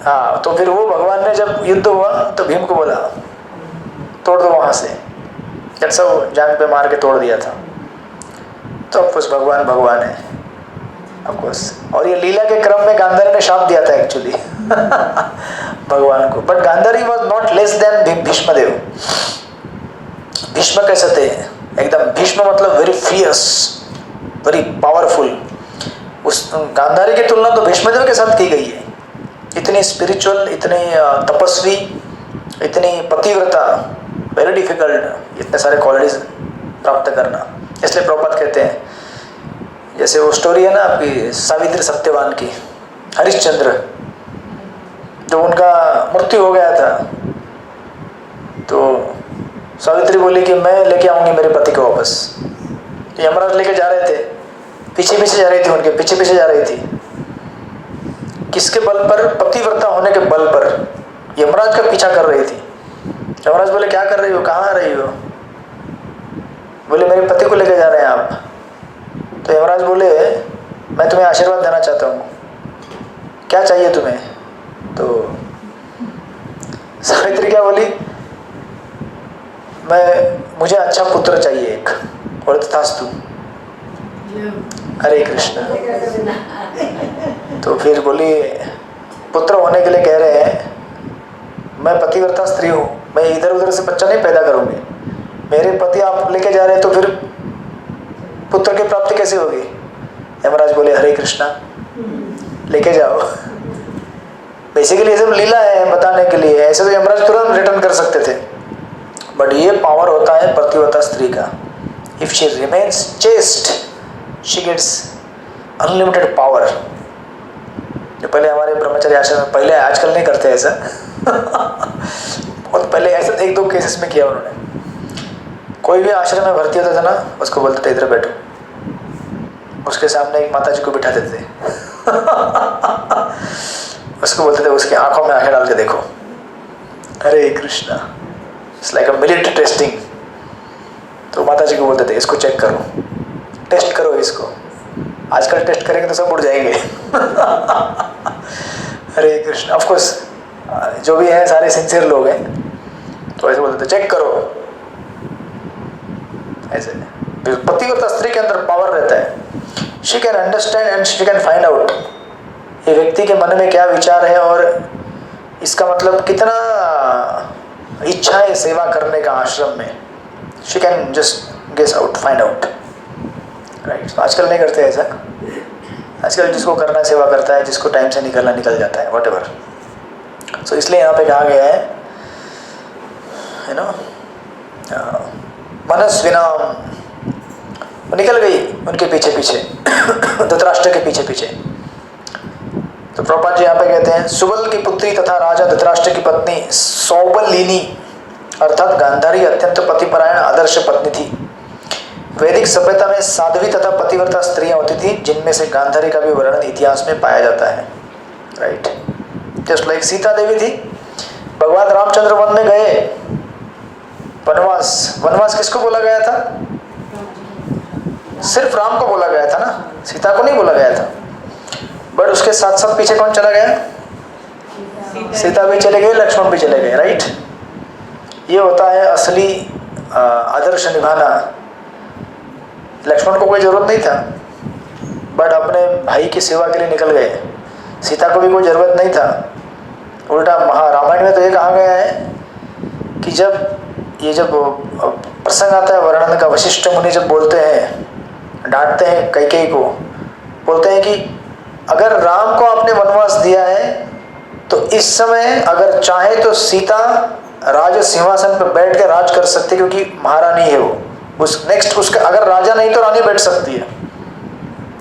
Speaker 1: हाँ, तो फिर वो भगवान ने जब युद्ध हुआ तो भीम को बोला तोड़ दो वहाँ से, जैसा वो जान पे मार के तोड़ दिया था। तो ऑफकोर्स भगवान है ऑफकोर्स। और ये लीला के क्रम में गांधारी ने शाप दिया था एक्चुअली भगवान को। But Gandhari was not less than Bhishmadev. Bhishma कैसे थे एकदम, भीष्म मतलब वेरी फियर्स, वेरी पावरफुल। उस गांधारी की तुलना तो भीष्मदेव के साथ की गई है। इतनी स्पिरिचुअल, इतनी तपस्वी, इतनी पतिव्रता, वेरी डिफिकल्ट इतने सारे क्वालिटीज प्राप्त करना। इसलिए प्रभुपाद कहते हैं, जैसे वो स्टोरी है ना आपकी सावित्री सत्यवान की, हरिश्चंद्र, जो उनका मृत्यु हो गया था, सावित्री बोली कि मैं लेके आऊंगी मेरे पति को वापस। तो यमराज लेके जा रहे थे, पीछे पीछे जा रही थी, उनके पीछे पीछे जा रही थी। किसके बल पर? पतिव्रता होने के बल पर यमराज का पीछा कर रही थी। यमराज बोले क्या कर रही हो, कहाँ आ रही हो? बोले मेरे पति को लेके जा रहे हैं आप। तो यमराज बोले मैं तुम्हें आशीर्वाद देना चाहता हूँ, क्या चाहिए तुम्हें? तो सावित्री क्या बोली? मुझे अच्छा पुत्र चाहिए एक। और तथास्तु, हरे कृष्ण। तो फिर बोली पुत्र होने के लिए कह रहे हैं, मैं पतिव्रता स्त्री हूँ, मैं इधर उधर से बच्चा नहीं पैदा करूँगी। मेरे पति आप लेके जा रहे हैं तो फिर पुत्र की प्राप्ति कैसे होगी? यमराज बोले हरे कृष्णा, लेके जाओ। बेसिकली ये सब लीला है बताने के लिए, ऐसे तो यमराज तुरंत रिटर्न कर सकते थे, बट ये पावर होता है पतिव्रता स्त्री का। If she remains chaste she gets unlimited power. जो पहले हमारे ब्रह्मचर्य आश्रम में, पहले, आजकल नहीं करते ऐसा बहुत पहले ऐसा 1-2 केसेस में किया उन्होंने। कोई भी आश्रम में भर्ती होता था ना, उसको बोलते थे इधर बैठो, उसके सामने एक माता जी को बिठा देते थे उसको बोलते थे उसकी आंखों में आंखें डाल के देखो, Hare Krishna, it's like a military testing. तो माता जी को बोलते थे इसको चेक करो, टेस्ट करो इसको। आजकल टेस्ट करेंगे तो सब उड़ जाएंगे हरे कृष्ण। ऑफ कोर्स जो भी है सारे सिंसियर लोग हैं, तो ऐसे बोलते थे चेक करो। ऐसे पतिव्रता स्त्री के अंदर पावर रहता है। She can understand and she can find out ये व्यक्ति के मन में क्या विचार है और इसका मतलब कितना इच्छा है सेवा करने का आश्रम में। She can just guess out, find out, right. आजकल नहीं करते ऐसा। आजकल जिसको करना है सेवा करता है, जिसको टाइम से निकलना निकल जाता है, वट एवर। सो इसलिए यहाँ पे कहा गया है, यू नो, मनस्विनाम, वो निकल गई उनके पीछे पीछे धृतराष्ट्र के पीछे पीछे। तो प्रभुपाद जी यहाँ पे कहते हैं, सुबल की पुत्री तथा राजा धृतराष्ट्र की पत्नी सौबलिनी अर्थात गांधारी अत्यंत पतिपरायण आदर्श पत्नी थी। वैदिक सभ्यता में साध्वी तथा पतिव्रता स्त्रियां होती थी, जिनमें से गांधारी का भी वर्णन इतिहास में पाया जाता है, right. Just like Sita Devi थी। भगवान रामचंद्र वन में गए, वनवास, वनवास किसको बोला गया था? सिर्फ राम को बोला गया था ना, सीता को नहीं बोला गया था। बट उसके साथ साथ पीछे कौन चला गया? सीता भी चले गए, लक्ष्मण भी चले गए, राइट। ये होता है असली आदर्श निभाना। लक्ष्मण को कोई जरूरत नहीं था, बट अपने भाई की सेवा के लिए निकल गए। सीता को भी कोई जरूरत नहीं था। उल्टा रामायण में तो ये कहा गया है कि जब प्रसंग आता है वर्णन का, वशिष्ठ मुनि जब बोलते हैं, डांटते हैं कैकेयी को, बोलते हैं कि अगर राम को आपने वनवास दिया है तो इस समय अगर चाहे तो सीता राज सिंहासन पर बैठ के राज कर सकती है, क्योंकि महारानी है वो। उस नेक्स्ट उसका अगर राजा नहीं तो रानी बैठ सकती है,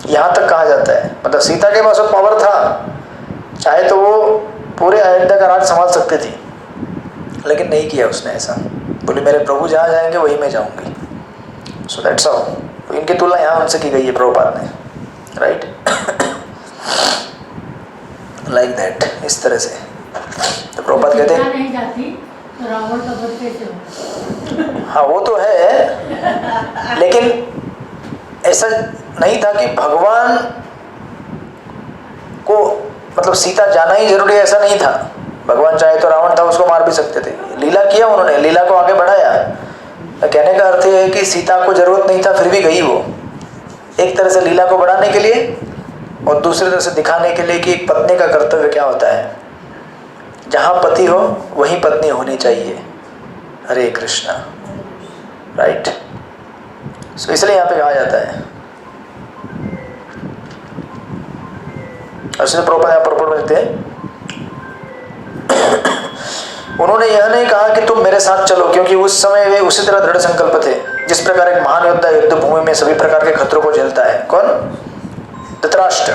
Speaker 1: यहाँ तक कहा जाता है। मतलब सीता के पास वो पावर था, चाहे तो वो पूरे अयोध्या का राज संभाल सकती थी, लेकिन नहीं किया उसने ऐसा। बोले मेरे प्रभु जहाँ जाएंगे वहीं मैं जाऊंगी। सो दैट्स हाउ। तो इनकी तुलना यहाँ उनसे की गई है प्रभुपाद ने, राइट। लाइक दैट, इस तरह से। तो प्रभुपाद कहते हैं
Speaker 4: नहीं जाती तो रावण का वध कैसे होगा?
Speaker 1: हाँ वो तो है, लेकिन ऐसा नहीं था कि भगवान को मतलब सीता जाना ही जरूरी है, ऐसा नहीं था। भगवान चाहे तो रावण था उसको मार भी सकते थे। लीला किया उन्होंने, लीला को आगे बढ़ाया। कहने का अर्थ है कि सीता को जरूरत नहीं था फिर भी गई वो, एक तरह से लीला को बढ़ाने के लिए और दूसरी तरह से दिखाने के लिए कि एक पत्नी का कर्तव्य क्या होता है। जहाँ पति हो वहीं पत्नी होनी चाहिए। हरे कृष्णा, राइट। सो इसलिए यहाँ पे कहा जाता है। और प्रभुपाद यहाँ पर पढ़ते हैं, उन्होंने यह नहीं कहा कि तुम मेरे साथ चलो, क्योंकि उस समय वे उसी तरह दृढ़ संकल्प थे जिस प्रकार एक महान योद्धा युद्ध भूमि में सभी प्रकार के खतरों को झेलता है। कौन? धृतराष्ट्र।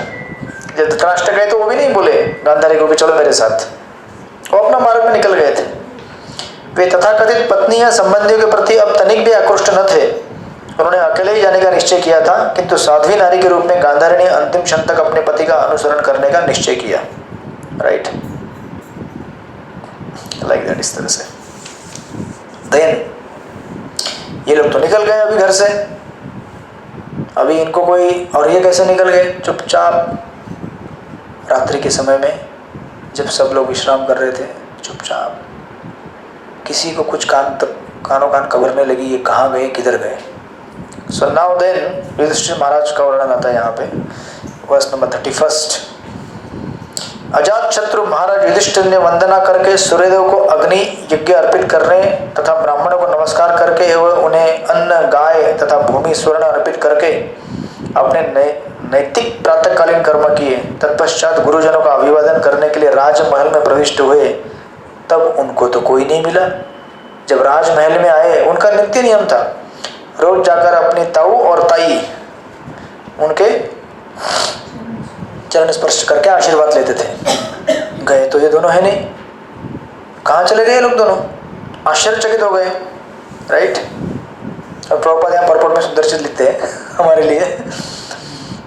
Speaker 1: जब धृतराष्ट्र गए तो वो भी नहीं बोले गांधारी को कि चलो मेरे साथ, वो अपना मार्ग में निकल गए थे। वे तथाकथित पत्नी या संबंधियों के प्रति अब तनिक भी आकृष्ट न थे। उन्होंने अकेले ही जाने का निश्चय किया था, किंतु साध्वी नारी के रूप में गांधारी ने अंतिम क्षण तक अपने पति का अनुसरण करने का निश्चय किया। राइट, लाइक दैट, इस तरह से। देन ये लोग तो निकल गए अभी घर से। अभी इनको कोई, और ये कैसे निकल गए? चुपचाप रात्रि के समय में जब सब लोग विश्राम कर रहे थे, चुपचाप, किसी को कुछ कानों कान खबर नहीं लगी ये कहाँ गए, किधर गए। सो नाउ देन युधिष्ठिर महाराज का वर्णन आता है यहाँ पे, वर्स नंबर 31। अजात शत्रु महाराज युधिष्ठिर ने वंदना करके सूर्यदेव को अग्नि यज्ञ अर्पित करने तथा ब्राह्मणों को नमस्कार करके एवं उन्हें अन्न, गाय तथा भूमि स्वर्ण अर्पित करके अपने नैतिक प्रातःकालीन कर्म किए। तत्पश्चात गुरुजनों का अभिवादन करने के लिए राजमहल में प्रविष्ट हुए। तब उनको तो कोई नहीं मिला। जब राजमहल में आए, उनका नित्य नियम था, रोज जाकर अपनी ताऊ और ताई उनके चरण स्पर्श करके आशीर्वाद लेते थे। गए तो ये दोनों है नहीं, कहाँ चले गए लोग दोनों? आश्चर्यचकित हो गए। राइट, और प्रभुपाद यहाँ परपोर्ट में सुदर्शित लिखते हैं हमारे लिए,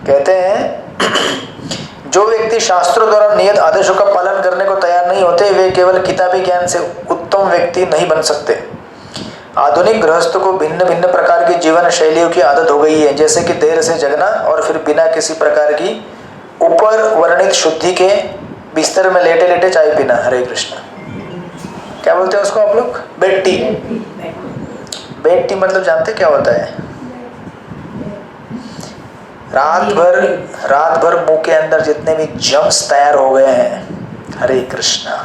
Speaker 1: कहते हैं जो व्यक्ति शास्त्रों द्वारा नियत आदेशों का पालन करने को तैयार नहीं होते, वे केवल किताबी ज्ञान से उत्तम व्यक्ति नहीं बन सकते। आधुनिक गृहस्थ को भिन्न भिन्न प्रकार की जीवन शैलियों की आदत हो गई है, जैसे कि देर से जगना और फिर बिना किसी प्रकार की ऊपर वर्णित शुद्धि के बिस्तर में लेटे लेटे चाय पीना। हरे कृष्ण। क्या बोलते हैं उसको आप लोग? Bed tea. बेड टी मतलब जानते क्या होता है? रात भर मुंह के अंदर जितने भी जम्स तैयार हो गए हैं, हरे कृष्णा,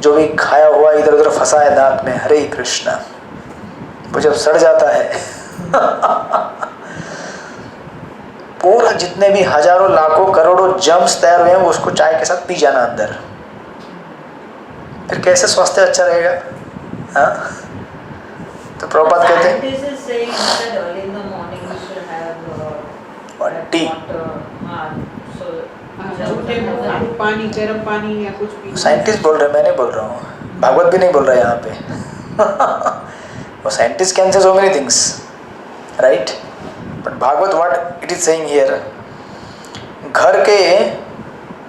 Speaker 1: जो भी खाया हुआ इधर उधर फंसा है दांत में, हरे कृष्णा, वो जब सड़ जाता है पूरा जितने भी हजारों लाखों करोड़ों जम्स तैयार हुए हैं उसको चाय के साथ पी जाना अंदर, फिर कैसे स्वास्थ्य अच्छा रहेगा? हाँ, तो प्रभुपाद कहते हैं टी,
Speaker 3: पानी, गर्म पानी या कुछ भी।
Speaker 1: साइंटिस्ट बोल रहे हैं, मैं नहीं बोल रहा हूँ, भागवत भी नहीं बोल रहा है यहाँ पे वो scientist can say so many things, right, but Bhagavat what it is saying here, घर के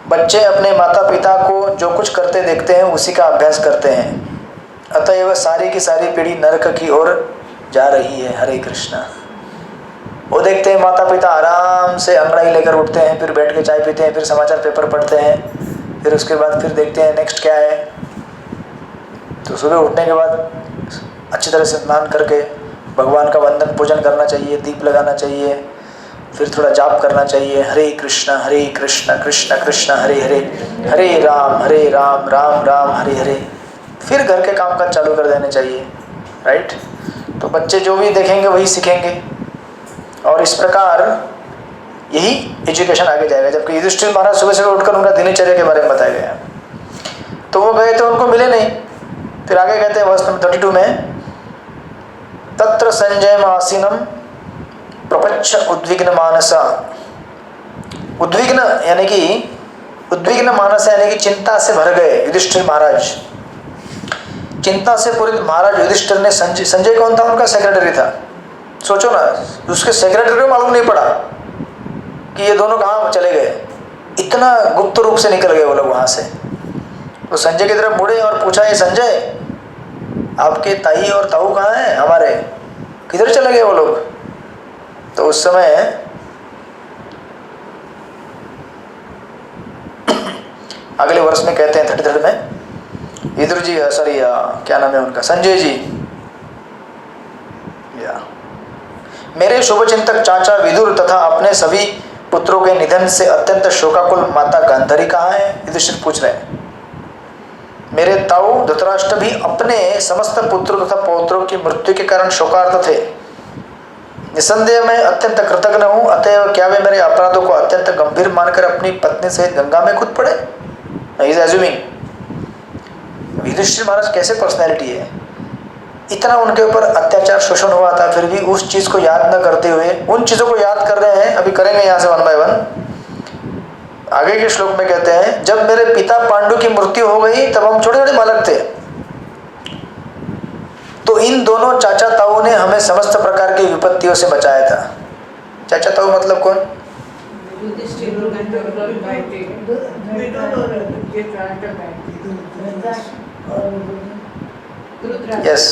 Speaker 1: बच्चे अपने माता पिता को जो कुछ करते देखते हैं उसी का अभ्यास करते हैं, अतएव सारी की सारी पीढ़ी नरक की ओर जा रही है। हरे कृष्णा। वो देखते हैं माता पिता आराम से अंगड़ाई लेकर उठते हैं, फिर बैठ के चाय पीते हैं, फिर समाचार पेपर पढ़ते हैं, फिर उसके बाद फिर देखते हैं नेक्स्ट क्या है। तो सुबह उठने के बाद अच्छी तरह से स्नान करके भगवान का वंदन पूजन करना चाहिए, दीप लगाना चाहिए, फिर थोड़ा जाप करना चाहिए, हरे कृष्णा कृष्ण कृष्ण हरे हरे, हरे राम राम राम हरे हरे, फिर घर के काम काज चालू कर देने चाहिए। राइट, तो बच्चे जो भी देखेंगे वही सीखेंगे और इस प्रकार यही एजुकेशन आगे जाएगा। जबकि युधिष्ठिर महाराज सुबह सुबह उठकर उनका दिनचर्या के बारे में बताया गया, तो वो गए तो उनको मिले नहीं। फिर आगे कहते हैं वर्ष नंबर 32 में, तत्र संजय आसीनम प्रपच्छ उद्विग्न मानसा। उद्विग्न यानी कि उद्विग्न मानस यानी कि चिंता से भर गए युधिष्ठिर महाराज। चिंता से पूरित महाराज युधिष्ठिर ने संजय कौन था? उनका सेक्रेटरी था। सोचो ना, उसके सेक्रेटरी को मालूम नहीं पड़ा कि ये दोनों कहाँ चले गए, इतना गुप्त रूप से निकल गए वो लोग वहां से। तो संजय की तरफ मुड़े और पूछा, ये संजय, आपके ताई और ताऊ कहाँ हैं हमारे, किधर चले गए वो लोग? तो उस समय अगले वर्ष में कहते हैं 33 में, विदुर जी, सॉरी क्या नाम है उनका, संजय जी, या मेरे शुभचिंतक चाचा विदुर तथा अपने सभी पुत्रों के निधन से अत्यंत शोकाकुल माता गांधारी कहाँ है? युधिष्ठिर पूछ रहे हैं। मेरे ताऊ धृतराष्ट्र भी अपने समस्त पुत्रों तथा पौत्रों की मृत्यु के कारण शोकार्त थे। निसंदेह मैं अत्यंत कृतज्ञ हूँ, अतएव क्या वे मेरे अपराधों को अत्यंत गंभीर मानकर अपनी पत्नी सहित गंगा में कूद पड़े? He is assuming। युधिष्ठिर महाराज कैसे पर्सनैलिटी है, इतना उनके ऊपर अत्याचार शोषण हुआ था, फिर भी उस चीज को याद न करते हुए उन चीजों को याद कर रहे हैं। अभी करेंगे यहाँ से 1 by 1। आगे के श्लोक में कहते हैं, जब मेरे पिता पांडु की मृत्यु हो गई तब हम छोटे छोटे बालक थे। तो इन दोनों चाचा ताऊ ने हमें समस्त प्रकार की विपत्तियों से बचाया था। चाचा ताऊ मतलब कौन?
Speaker 2: युधिष्ठिर
Speaker 1: यस,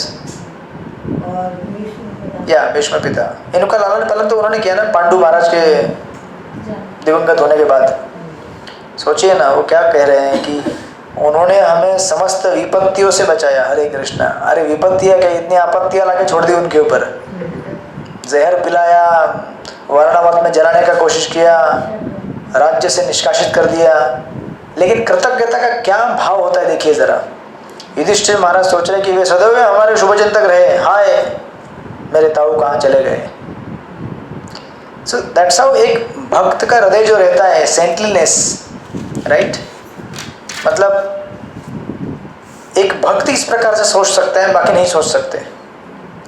Speaker 1: या भीष्म पिता। इनका लालन पालन तो उन्होंने किया ना पांडु महाराज के दिवंगत होने के बाद। सोचिए ना वो क्या कह रहे हैं कि उन्होंने हमें समस्त विपत्तियों से बचाया। हरे कृष्णा। अरे विपत्तियां क्या, इतनी आपत्तियां लाके छोड़ दी उनके ऊपर। जहर पिलाया, वर्णावत में जलाने का कोशिश किया, राज्य से निष्कासित कर दिया, लेकिन कृतज्ञता का क्या भाव होता है देखिए जरा। युधिष्ठिर महाराज सोच रहे कि वे सदैव हमारे शुभचिंतक रहे, हाय मेरे ताऊ कहाँ चले गए। सो दैट्स हाउ एक भक्त का हृदय जो रहता है, सेंटलीनेस, राइट। मतलब एक भक्त इस प्रकार से सोच सकता है, बाकी नहीं सोच सकते।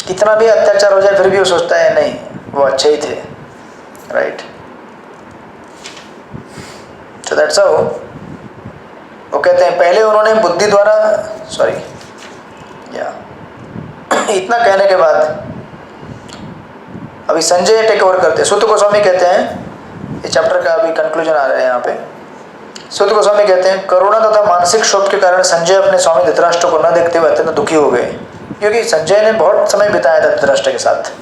Speaker 1: कितना भी अत्याचार हो जाए फिर भी वो सोचता है नहीं वो अच्छे ही थे, राइट। सो दैट्स हाउ वो कहते हैं पहले उन्होंने बुद्धि द्वारा, सॉरी या इतना कहने के बाद अभी संजय टेक ओवर करते हैं। सूत गोस्वामी कहते हैं, इस चैप्टर का अभी कंक्लूजन आ रहा है यहाँ पे। सूत गोस्वामी कहते हैं करुणा तथा मानसिक क्षोभ के कारण संजय अपने स्वामी धृतराष्ट्र को न देखते हुए अत्यंत दुखी हो गए, क्योंकि संजय ने बहुत समय बिताया था धृतराष्ट्र के साथ,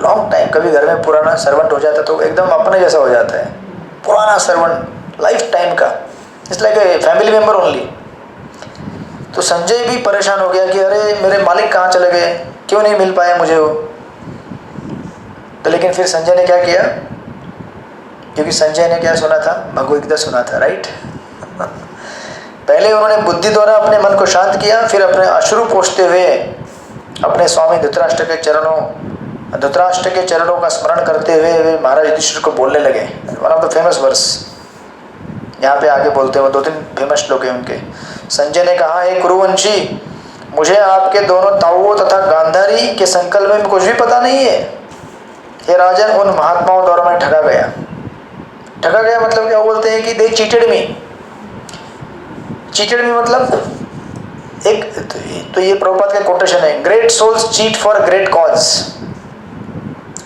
Speaker 1: लॉन्ग टाइम। कभी घर में पुराना सर्वेंट हो जाता तो एकदम अपने जैसा हो जाता है, पुराना सर्वेंट लाइफ टाइम का, it's like a family member only. तो संजय भी परेशान हो गया कि अरे मेरे मालिक कहाँ चले गए, क्यों नहीं मिल पाए मुझे वो। तो लेकिन फिर संजय ने क्या किया, क्योंकि संजय ने क्या सुना था, भगवद गीता सुना था, राइट। पहले उन्होंने बुद्धि द्वारा अपने मन को शांत किया, फिर अपने अश्रु पोंछते हुए अपने स्वामी धृतराष्ट्र के चरणों का स्मरण करते हुए वे महाराज युधिष्ठिर को बोलने लगे। One of the famous verse यहाँ पे आगे बोलते हैं, वो 2-3 फेमस श्लोक हैं उनके। संजय ने कहा, हे कुरुवंशी, मुझे आपके दोनों ताऊओं तथा गांधारी के संकल्प में कुछ भी पता नहीं है। हे राजन, उन महात्माओं द्वारा मैं ठगा गया। ठगा गया मतलब क्या बोलते हैं कि दे चीटेड मी। चीटेड मी मतलब एक तो ये प्रभुपाद का कोटेशन है, great souls cheat for great cause,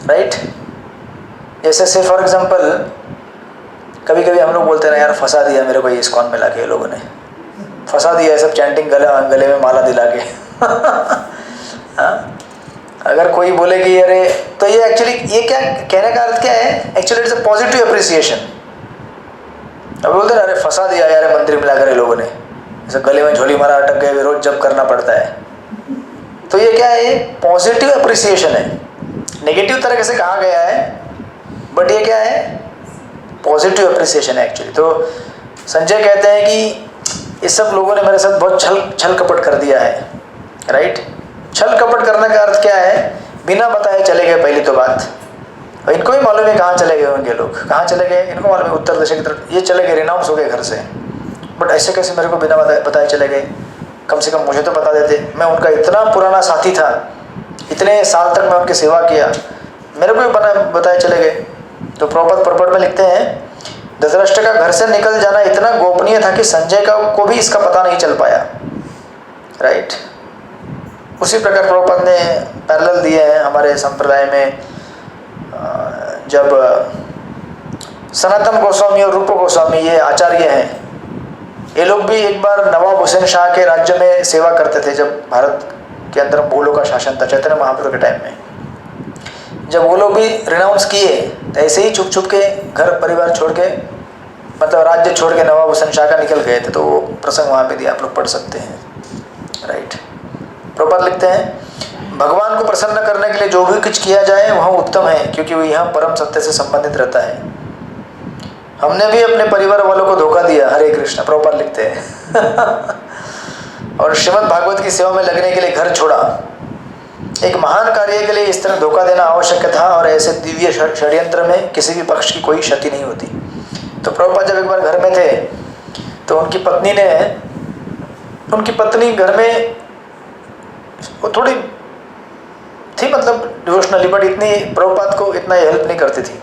Speaker 1: right. जैसे से फॉर एग्जांपल कभी कभी हम लोग बोलते हैं ना यार फंसा दिया मेरे को ये इस्कॉन में लाके, लोगों ने फंसा दिया सब चैंटिंग गले में माला दिला के। अगर कोई बोले कि अरे, तो ये एक्चुअली ये क्या कहने का अर्थ क्या है, actually it's a positive appreciation. अब बोलते हैं अरे फंसा दिया यार मंदिर में लाकर लोगों ने, जैसे गले में झोली मारा अटक गए, रोज जब करना पड़ता है। तो ये क्या है, पॉजिटिव अप्रिसिएशन है। नेगेटिव तरह से कहा गया है, बट ये क्या है, पॉजिटिव अप्रिसिएशन है एक्चुअली। तो संजय कहते हैं कि ये सब लोगों ने मेरे साथ बहुत छल कपट कर दिया है, राइट। छल कपट करने का अर्थ क्या है, बिना बताए चले गए पहली तो बात। और इनको भी मालूम है कहाँ चले गए होंगे लोग, कहाँ चले गए इनको मालूम है, उत्तर दिशा की तरफ ये चले गए, रिनाउंस हो गए घर से। बट ऐसे कैसे मेरे को बिना बताए चले गए, कम से कम मुझे तो बता देते। मैं उनका इतना पुराना साथी था, इतने साल तक मैं उनकी सेवा किया, मेरे को भी बताए चले गए। तो प्रभुपाद परपट में लिखते हैं, धृतराष्ट्र का घर से निकल जाना इतना गोपनीय था कि संजय को भी इसका पता नहीं चल पाया, राइट। उसी प्रकार प्रभुपाद ने पैरेलल दिए हैं हमारे संप्रदाय में। जब सनातन गोस्वामी और रूप गोस्वामी ये आचार्य हैं, ये लोग भी एक बार नवाब हुसैन शाह के राज्य में सेवा करते थे, जब भारत के अंदर मुगलों का शासन था चैतन्य महाप्रभु के टाइम में। जब वो लोग भी रिनाउंस किए तो ऐसे ही छुप छुप के घर परिवार छोड़ के, मतलब राज्य छोड़ के नवाब हुसैन शाह का निकल गए थे। तो वो प्रसंग वहाँ पे दिया, आप लोग पढ़ सकते हैं, राइट। प्रभुपाद लिखते हैं, भगवान को प्रसन्न करने के लिए जो भी कुछ किया जाए वह उत्तम है, क्योंकि वो यहाँ परम सत्य से संबंधित रहता है। हमने भी अपने परिवार वालों को धोखा दिया, हरे कृष्ण, प्रभुपाद लिखते हैं। और श्रीमद् भागवत की सेवा में लगने के लिए घर छोड़ा। एक महान कार्य के लिए इस तरह धोखा देना आवश्यक था, और ऐसे दिव्य षड्यंत्र में किसी भी पक्ष की कोई क्षति नहीं होती। तो प्रभुपाद जब एक बार घर में थे तो उनकी पत्नी घर में वो थोड़ी थी, मतलब डिवोशनली, बट इतनी प्रभुपाद को इतना हेल्प नहीं करती थी।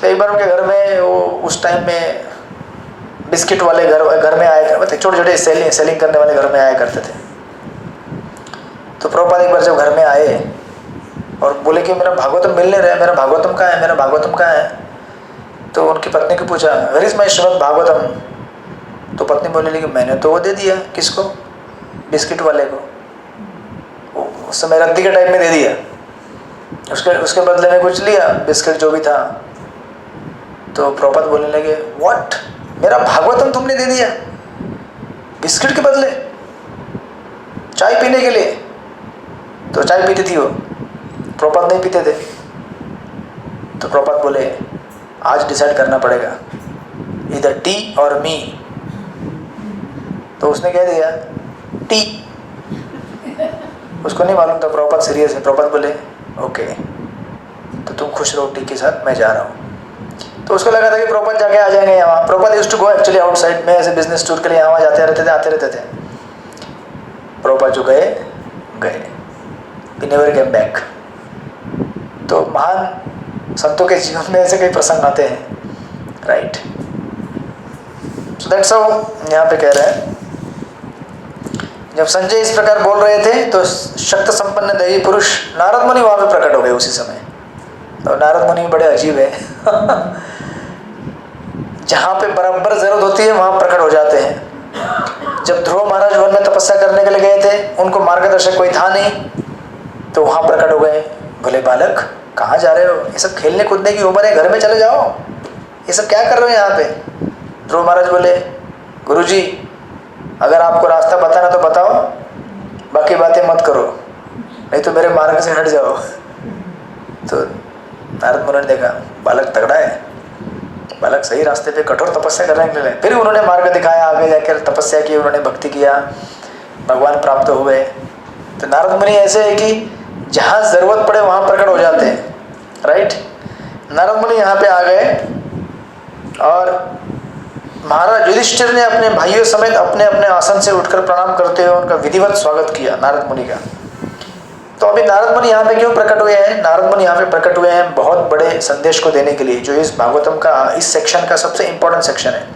Speaker 1: तो एक बार उनके घर में वो उस टाइम में बिस्किट वाले घर में आया, मतलब छोटे छोटे सेलिंग करने वाले घर में आया करते थे। तो प्रभुपाद एक बार जब घर में आए और बोले कि मेरा भागवतम मिल नहीं रहा है, मेरा भागवतम कहाँ है, मेरा भागवतम कहाँ है। तो उनकी पत्नी को पूछा, where is my Shrimad Bhagavatam. तो पत्नी बोले कि मैंने तो वो दे दिया, किसको, बिस्किट वाले को, उस समय रद्दी के टाइप में दे दिया, उसके बदले में कुछ लिया, बिस्किट जो भी था। तो प्रभुपाद बोलने लगे, व्हाट, मेरा भागवतम तुमने दे दिया बिस्किट के बदले, चाय पीने के लिए। तो चाय पीती थी वो, प्रभुपाद नहीं पीते थे। तो प्रभुपाद बोले, आज डिसाइड करना पड़ेगा, इधर टी और मी। तो उसने कह दिया टी, उसको नहीं मालूम था प्रभुपाद सीरियस है। प्रभुपाद बोले ओके, तो तुम खुश रहो टी के साथ, मैं जा रहा हूँ। तो उसको लगा था कि प्रभुपाद जाके आ जाएंगे यहाँ। Prabhupada used to go actually outside में ऐसे बिजनेस टूर के लिए यहाँ जाते रहते थे, आते रहते थे। प्रभुपाद जो गए, वी नेवर केम बैक। तो महान संतों के जीवन में ऐसे कई प्रसंग आते हैं, राइट। सो दैट्स हाउ यहाँ पे कह रहे हैं, जब संजय इस प्रकार बोल रहे थे तो शक्त संपन्न दैवी पुरुष नारद मुनि वहाँ पे प्रकट हो गए उसी समय। और नारद मुनि बड़े अजीब है जहाँ पे बराबर जरूरत होती है वहाँ प्रकट हो जाते हैं। जब ध्रुव महाराज वन में तपस्या करने के लिए गए थे, उनको मार्गदर्शक कोई था नहीं, तो वहाँ प्रकट हो गए। बोले बालक कहाँ जा रहे हो, ये सब खेलने कूदने की उम्र है, घर में चले जाओ, ये सब क्या कर रहे हो यहाँ पे। ध्रुव महाराज बोले, गुरुजी अगर आपको रास्ता बताना तो बताओ, बाकी बातें मत करो, नहीं तो मेरे मार्ग से हट जाओ। तो नारद मुनि ने देखा बालक तगड़ा है, बालक सही रास्ते पे कठोर तपस्या करने के लिए। फिर उन्होंने मार्ग दिखाया, आगे जाकर तपस्या की, उन्होंने भक्ति किया, भगवान प्राप्त हुए। तो नारद मुनि ऐसे है कि जहाँ ज़रूरत पड़े वहाँ प्रकट हो जाते हैं, राइट। नारद मुनि यहाँ पे आ गए और महाराज युधिष्ठिर ने अपने भाइयों समेत अपने अपने आसन से उठकर प्रणाम करते हुए उनका विधिवत स्वागत किया नारद मुनि का। तो अभी नारद मुनि यहाँ पे क्यों प्रकट हुए हैं? नारद मुनि यहाँ पे प्रकट हुए हैं बहुत बड़े संदेश को देने के लिए, जो इस भागवतम का, इस सेक्शन का सबसे इम्पोर्टेंट सेक्शन है।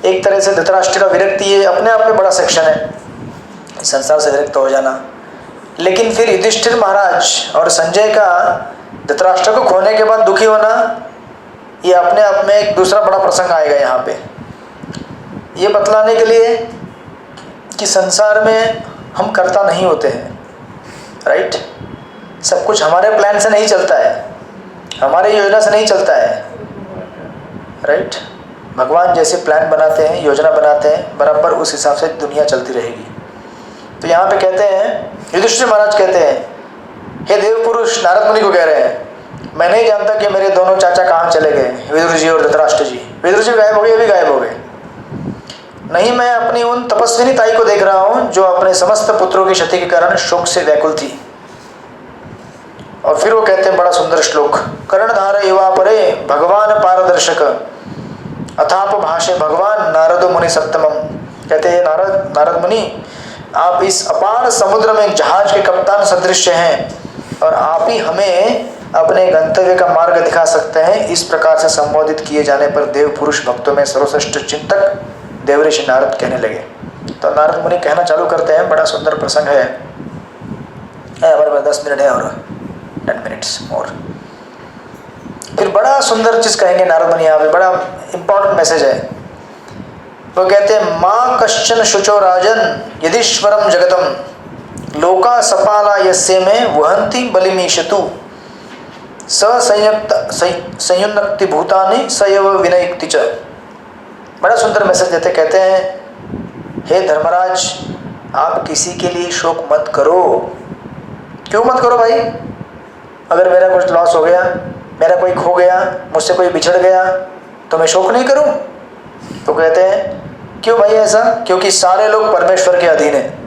Speaker 1: एक तरह से धृतराष्ट्र का विरक्ति ये अपने आप में बड़ा सेक्शन है, संसार से विरक्त हो जाना। लेकिन फिर युधिष्ठिर महाराज और संजय का धृतराष्ट्र को खोने के बाद दुखी होना, ये अपने आप में एक दूसरा बड़ा प्रसंग आएगा यहाँ पे, ये बतलाने के लिए कि संसार में हम कर्ता नहीं होते हैं, राइट। सब कुछ हमारे प्लान से नहीं चलता है, हमारे योजना से नहीं चलता है, राइट। भगवान जैसे प्लान बनाते हैं, योजना बनाते हैं, बराबर उस हिसाब से दुनिया चलती रहेगी। तो यहाँ पे कहते हैं, युधिष्ठिर महाराज कहते हैं, हे देव पुरुष, नारद मुनि को कह रहे हैं, मैं नहीं जानता कि मेरे दोनों चाचा कहाँ चले गए, विदुर जी और धृतराष्ट्र जी। विदुर जी गायब हो गए, अभी गायब हो गए। नहीं, मैं अपनी उन तपस्विनी ताई को देख रहा हूँ जो अपने समस्त पुत्रों की क्षति के कारण शोक से व्याकुल थी। और फिर वो कहते हैं बड़ा सुंदर श्लोक, कर्णधार युवा परे भगवान पारदर्शक अथाप भाषे भगवान नारदो मुनि सप्तमम। कहते हैं नारद मुनि, आप इस अपार समुद्र में एक जहाज के कप्तान सदृश हैं और आप ही हमें अपने गंतव्य का मार्ग दिखा सकते हैं। इस प्रकार से संबोधित किए जाने पर देव पुरुष भक्तों में सर्वश्रेष्ठ चिंतक देवऋषि नारद कहने लगे। तो नारद मुनि कहना चालू करते हैं, बड़ा सुंदर प्रसंग है, हमारे पास 10 मिनट है और 10 मिनट्स और फिर बड़ा सुंदर चीज़ कहेंगे नारद मुनि यहाँ पे, बड़ा इंपॉर्टेंट मैसेज है। वो कहते हैं, माँ कश्चन शुचो राजन यदीश्वरम जगतम लोका सपाला यस्य में वहंती बलिमीशतु संयुक्ति भूतानि सयव विनयुक्ति च। बड़ा सुंदर मैसेज देते, कहते हैं, हे धर्मराज, आप किसी के लिए शोक मत करो। क्यों मत करो भाई? अगर मेरा कुछ लॉस हो गया, मेरा कोई खो गया, मुझसे कोई बिछड़ गया, तो मैं शोक नहीं करूं? तो कहते हैं, क्यों भाई ऐसा? क्योंकि सारे लोग परमेश्वर के अधीन हैं,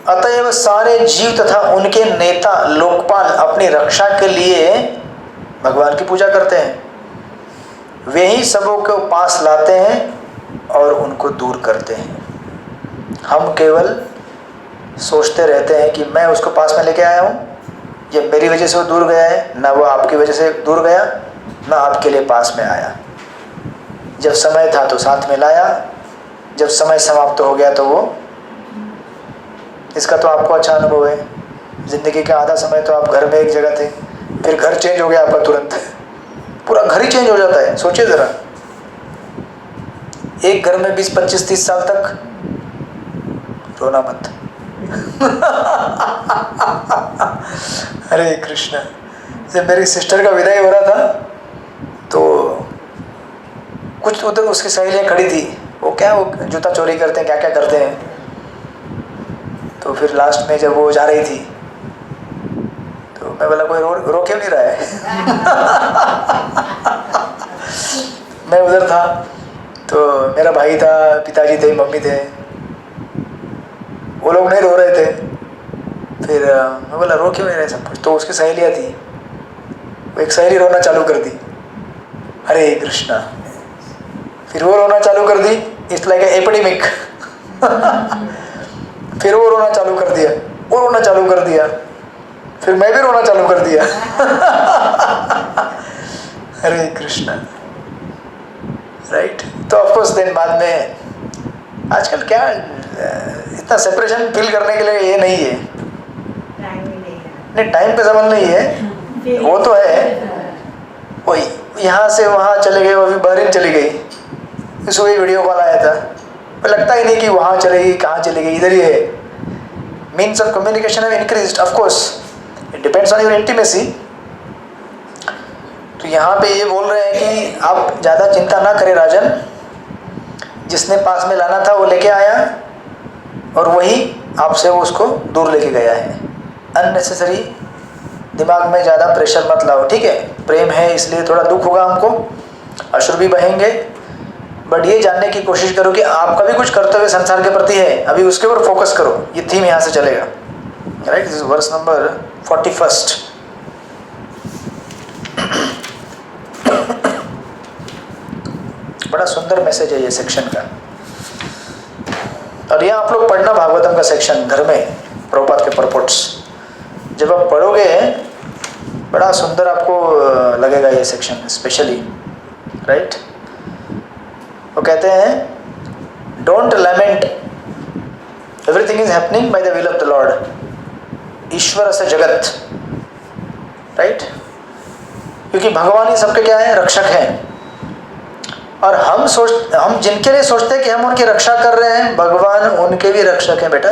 Speaker 1: अतएव सारे जीव तथा उनके नेता लोकपाल अपनी रक्षा के लिए भगवान की पूजा करते हैं। वे ही सबों को पास लाते हैं और उनको दूर करते हैं। हम केवल सोचते रहते हैं कि मैं उसको पास में लेके आया हूँ, ये मेरी वजह से वो दूर गया है, ना वो आपकी वजह से दूर गया, ना आपके लिए पास में आया। जब समय था तो साथ में लाया, जब समय समाप्त हो गया तो वो इसका तो आपको अच्छा अनुभव है। ज़िंदगी का आधा समय तो आप घर में एक जगह थे, फिर घर चेंज हो गया आपका, तुरंत पूरा घर ही चेंज हो जाता है। सोचिए ज़रा, एक घर में 20, 25, 30 साल तक रोना मत। हरे कृष्णा। जब मेरी सिस्टर का विदाई हो रहा था तो कुछ उधर उसकी सहेलियाँ खड़ी थी, वो जूता चोरी करते हैं, क्या क्या करते हैं। तो फिर लास्ट में जब वो जा रही थी तो मैं बोला कोई रो क्यों नहीं रहा है। मैं उधर था तो मेरा भाई था, पिताजी थे, मम्मी थे, वो लोग नहीं रो रहे थे। फिर मैं बोला रो क्यों नहीं रहे सब कुछ। तो उसकी सहेलियाँ थी, वो एक सहेली रोना चालू कर दी, हरे कृष्णा। फिर वो रोना चालू कर दी, इट्स लाइक एपिडेमिक। फिर वो रोना चालू कर दिया, वो रोना चालू कर दिया, फिर मैं भी रोना चालू कर दिया। हरे कृष्णा, राइट। तो ऑफकोर्स देन बाद में आजकल क्या इतना सेपरेशन फील करने के लिए ये नहीं है,
Speaker 2: टाइम ही नहीं है।
Speaker 1: नहीं टाइम पे संबंध नहीं है, वो तो है। वही यहाँ से वहाँ चले गए, अभी बहरीन चली गई, सुबह वीडियो कॉल आया था, पर लगता ही नहीं कि वहाँ चलेगी, कहाँ चली गई, इधर ही है। Means of communication have increased, of course it depends on your intimacy. तो यहाँ पे ये बोल रहे हैं कि आप ज़्यादा चिंता ना करें राजन, जिसने पास में लाना था वो लेके आया और वही आपसे वो उसको दूर लेके गया है। अननेसेसरी दिमाग में ज़्यादा प्रेशर मत लाओ, ठीक है। प्रेम है इसलिए थोड़ा दुख होगा हमको, अश्रु भी बहेंगे, बट ये जानने की कोशिश करो कि आपका भी कुछ कर्तव्य संसार के प्रति है, अभी उसके ऊपर फोकस करो। ये थीम यहाँ से चलेगा, right. This is verse number 41। बड़ा सुंदर मैसेज है ये सेक्शन का। और यहाँ आप लोग पढ़ना भागवतम का सेक्शन घर में, प्रभुपाद के परपोर्ट्स। जब आप पढ़ोगे बड़ा सुंदर आपको लगेगा ये सेक्शन स्पेशली, राइट। वो कहते हैं don't lament, everything is happening by the will of the Lord. ईश्वर से जगत, राइट। क्योंकि भगवान ही सबके क्या है, रक्षक हैं। और हम जिनके लिए सोचते हैं कि हम उनकी रक्षा कर रहे हैं, भगवान उनके भी रक्षक हैं बेटा।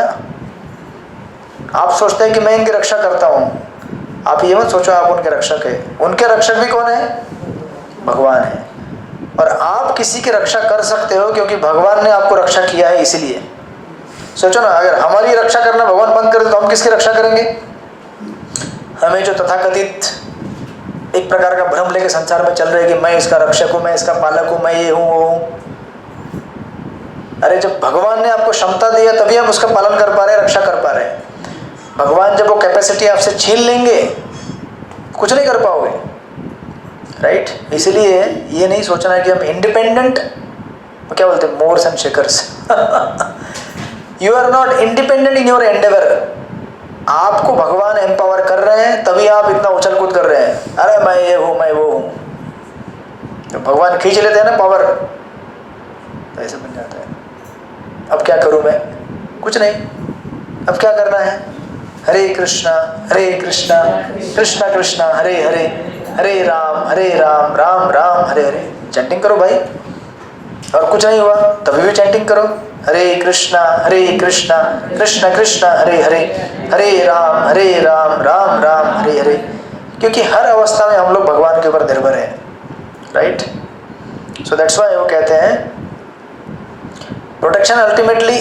Speaker 1: आप सोचते हैं कि मैं इनकी रक्षा करता हूँ, आप ये मत सोचो आप उनके रक्षक है। उनके रक्षक भी कौन है, भगवान है। और आप किसी की रक्षा कर सकते हो क्योंकि भगवान ने आपको रक्षा किया है, इसीलिए। सोचो ना, अगर हमारी रक्षा करना भगवान बंद कर दे तो हम किसकी रक्षा करेंगे। हमें जो तथाकथित एक प्रकार का भ्रम लेके संसार में चल रहे कि मैं इसका रक्षक हूँ, मैं इसका पालक हूँ, मैं ये हूँ वो हूँ। अरे जब भगवान ने आपको क्षमता दी है तभी आप उसका पालन कर पा रहे हैं, रक्षा कर पा रहे हैं। भगवान जब वो कैपेसिटी आपसे छीन लेंगे कुछ नहीं कर पाओगे, राइट। इसलिए ये नहीं सोचना कि हम इंडिपेंडेंट, क्या बोलते हैं, movers and shakers. You are not independent in your endeavour. आपको भगवान एम्पावर कर रहे हैं तभी आप इतना उछल कूद कर रहे हैं। अरे मैं ये हूँ, मैं वो हूँ। तो भगवान खींच लेते हैं ना पावर, तो ऐसे बन जाता है। अब क्या करूँ मैं, कुछ नहीं, अब क्या करना है, हरे कृष्णा कृष्णा कृष्णा हरे हरे, हरे राम राम राम हरे हरे। चैंटिंग करो भाई। और कुछ नहीं हुआ तभी भी चैंटिंग करो, हरे कृष्णा कृष्णा कृष्णा हरे हरे, हरे राम राम राम हरे हरे। क्योंकि हर अवस्था में हम लोग भगवान के ऊपर निर्भर हैं, राइट। सो दैट्स व्हाई वो कहते हैं प्रोटेक्शन अल्टीमेटली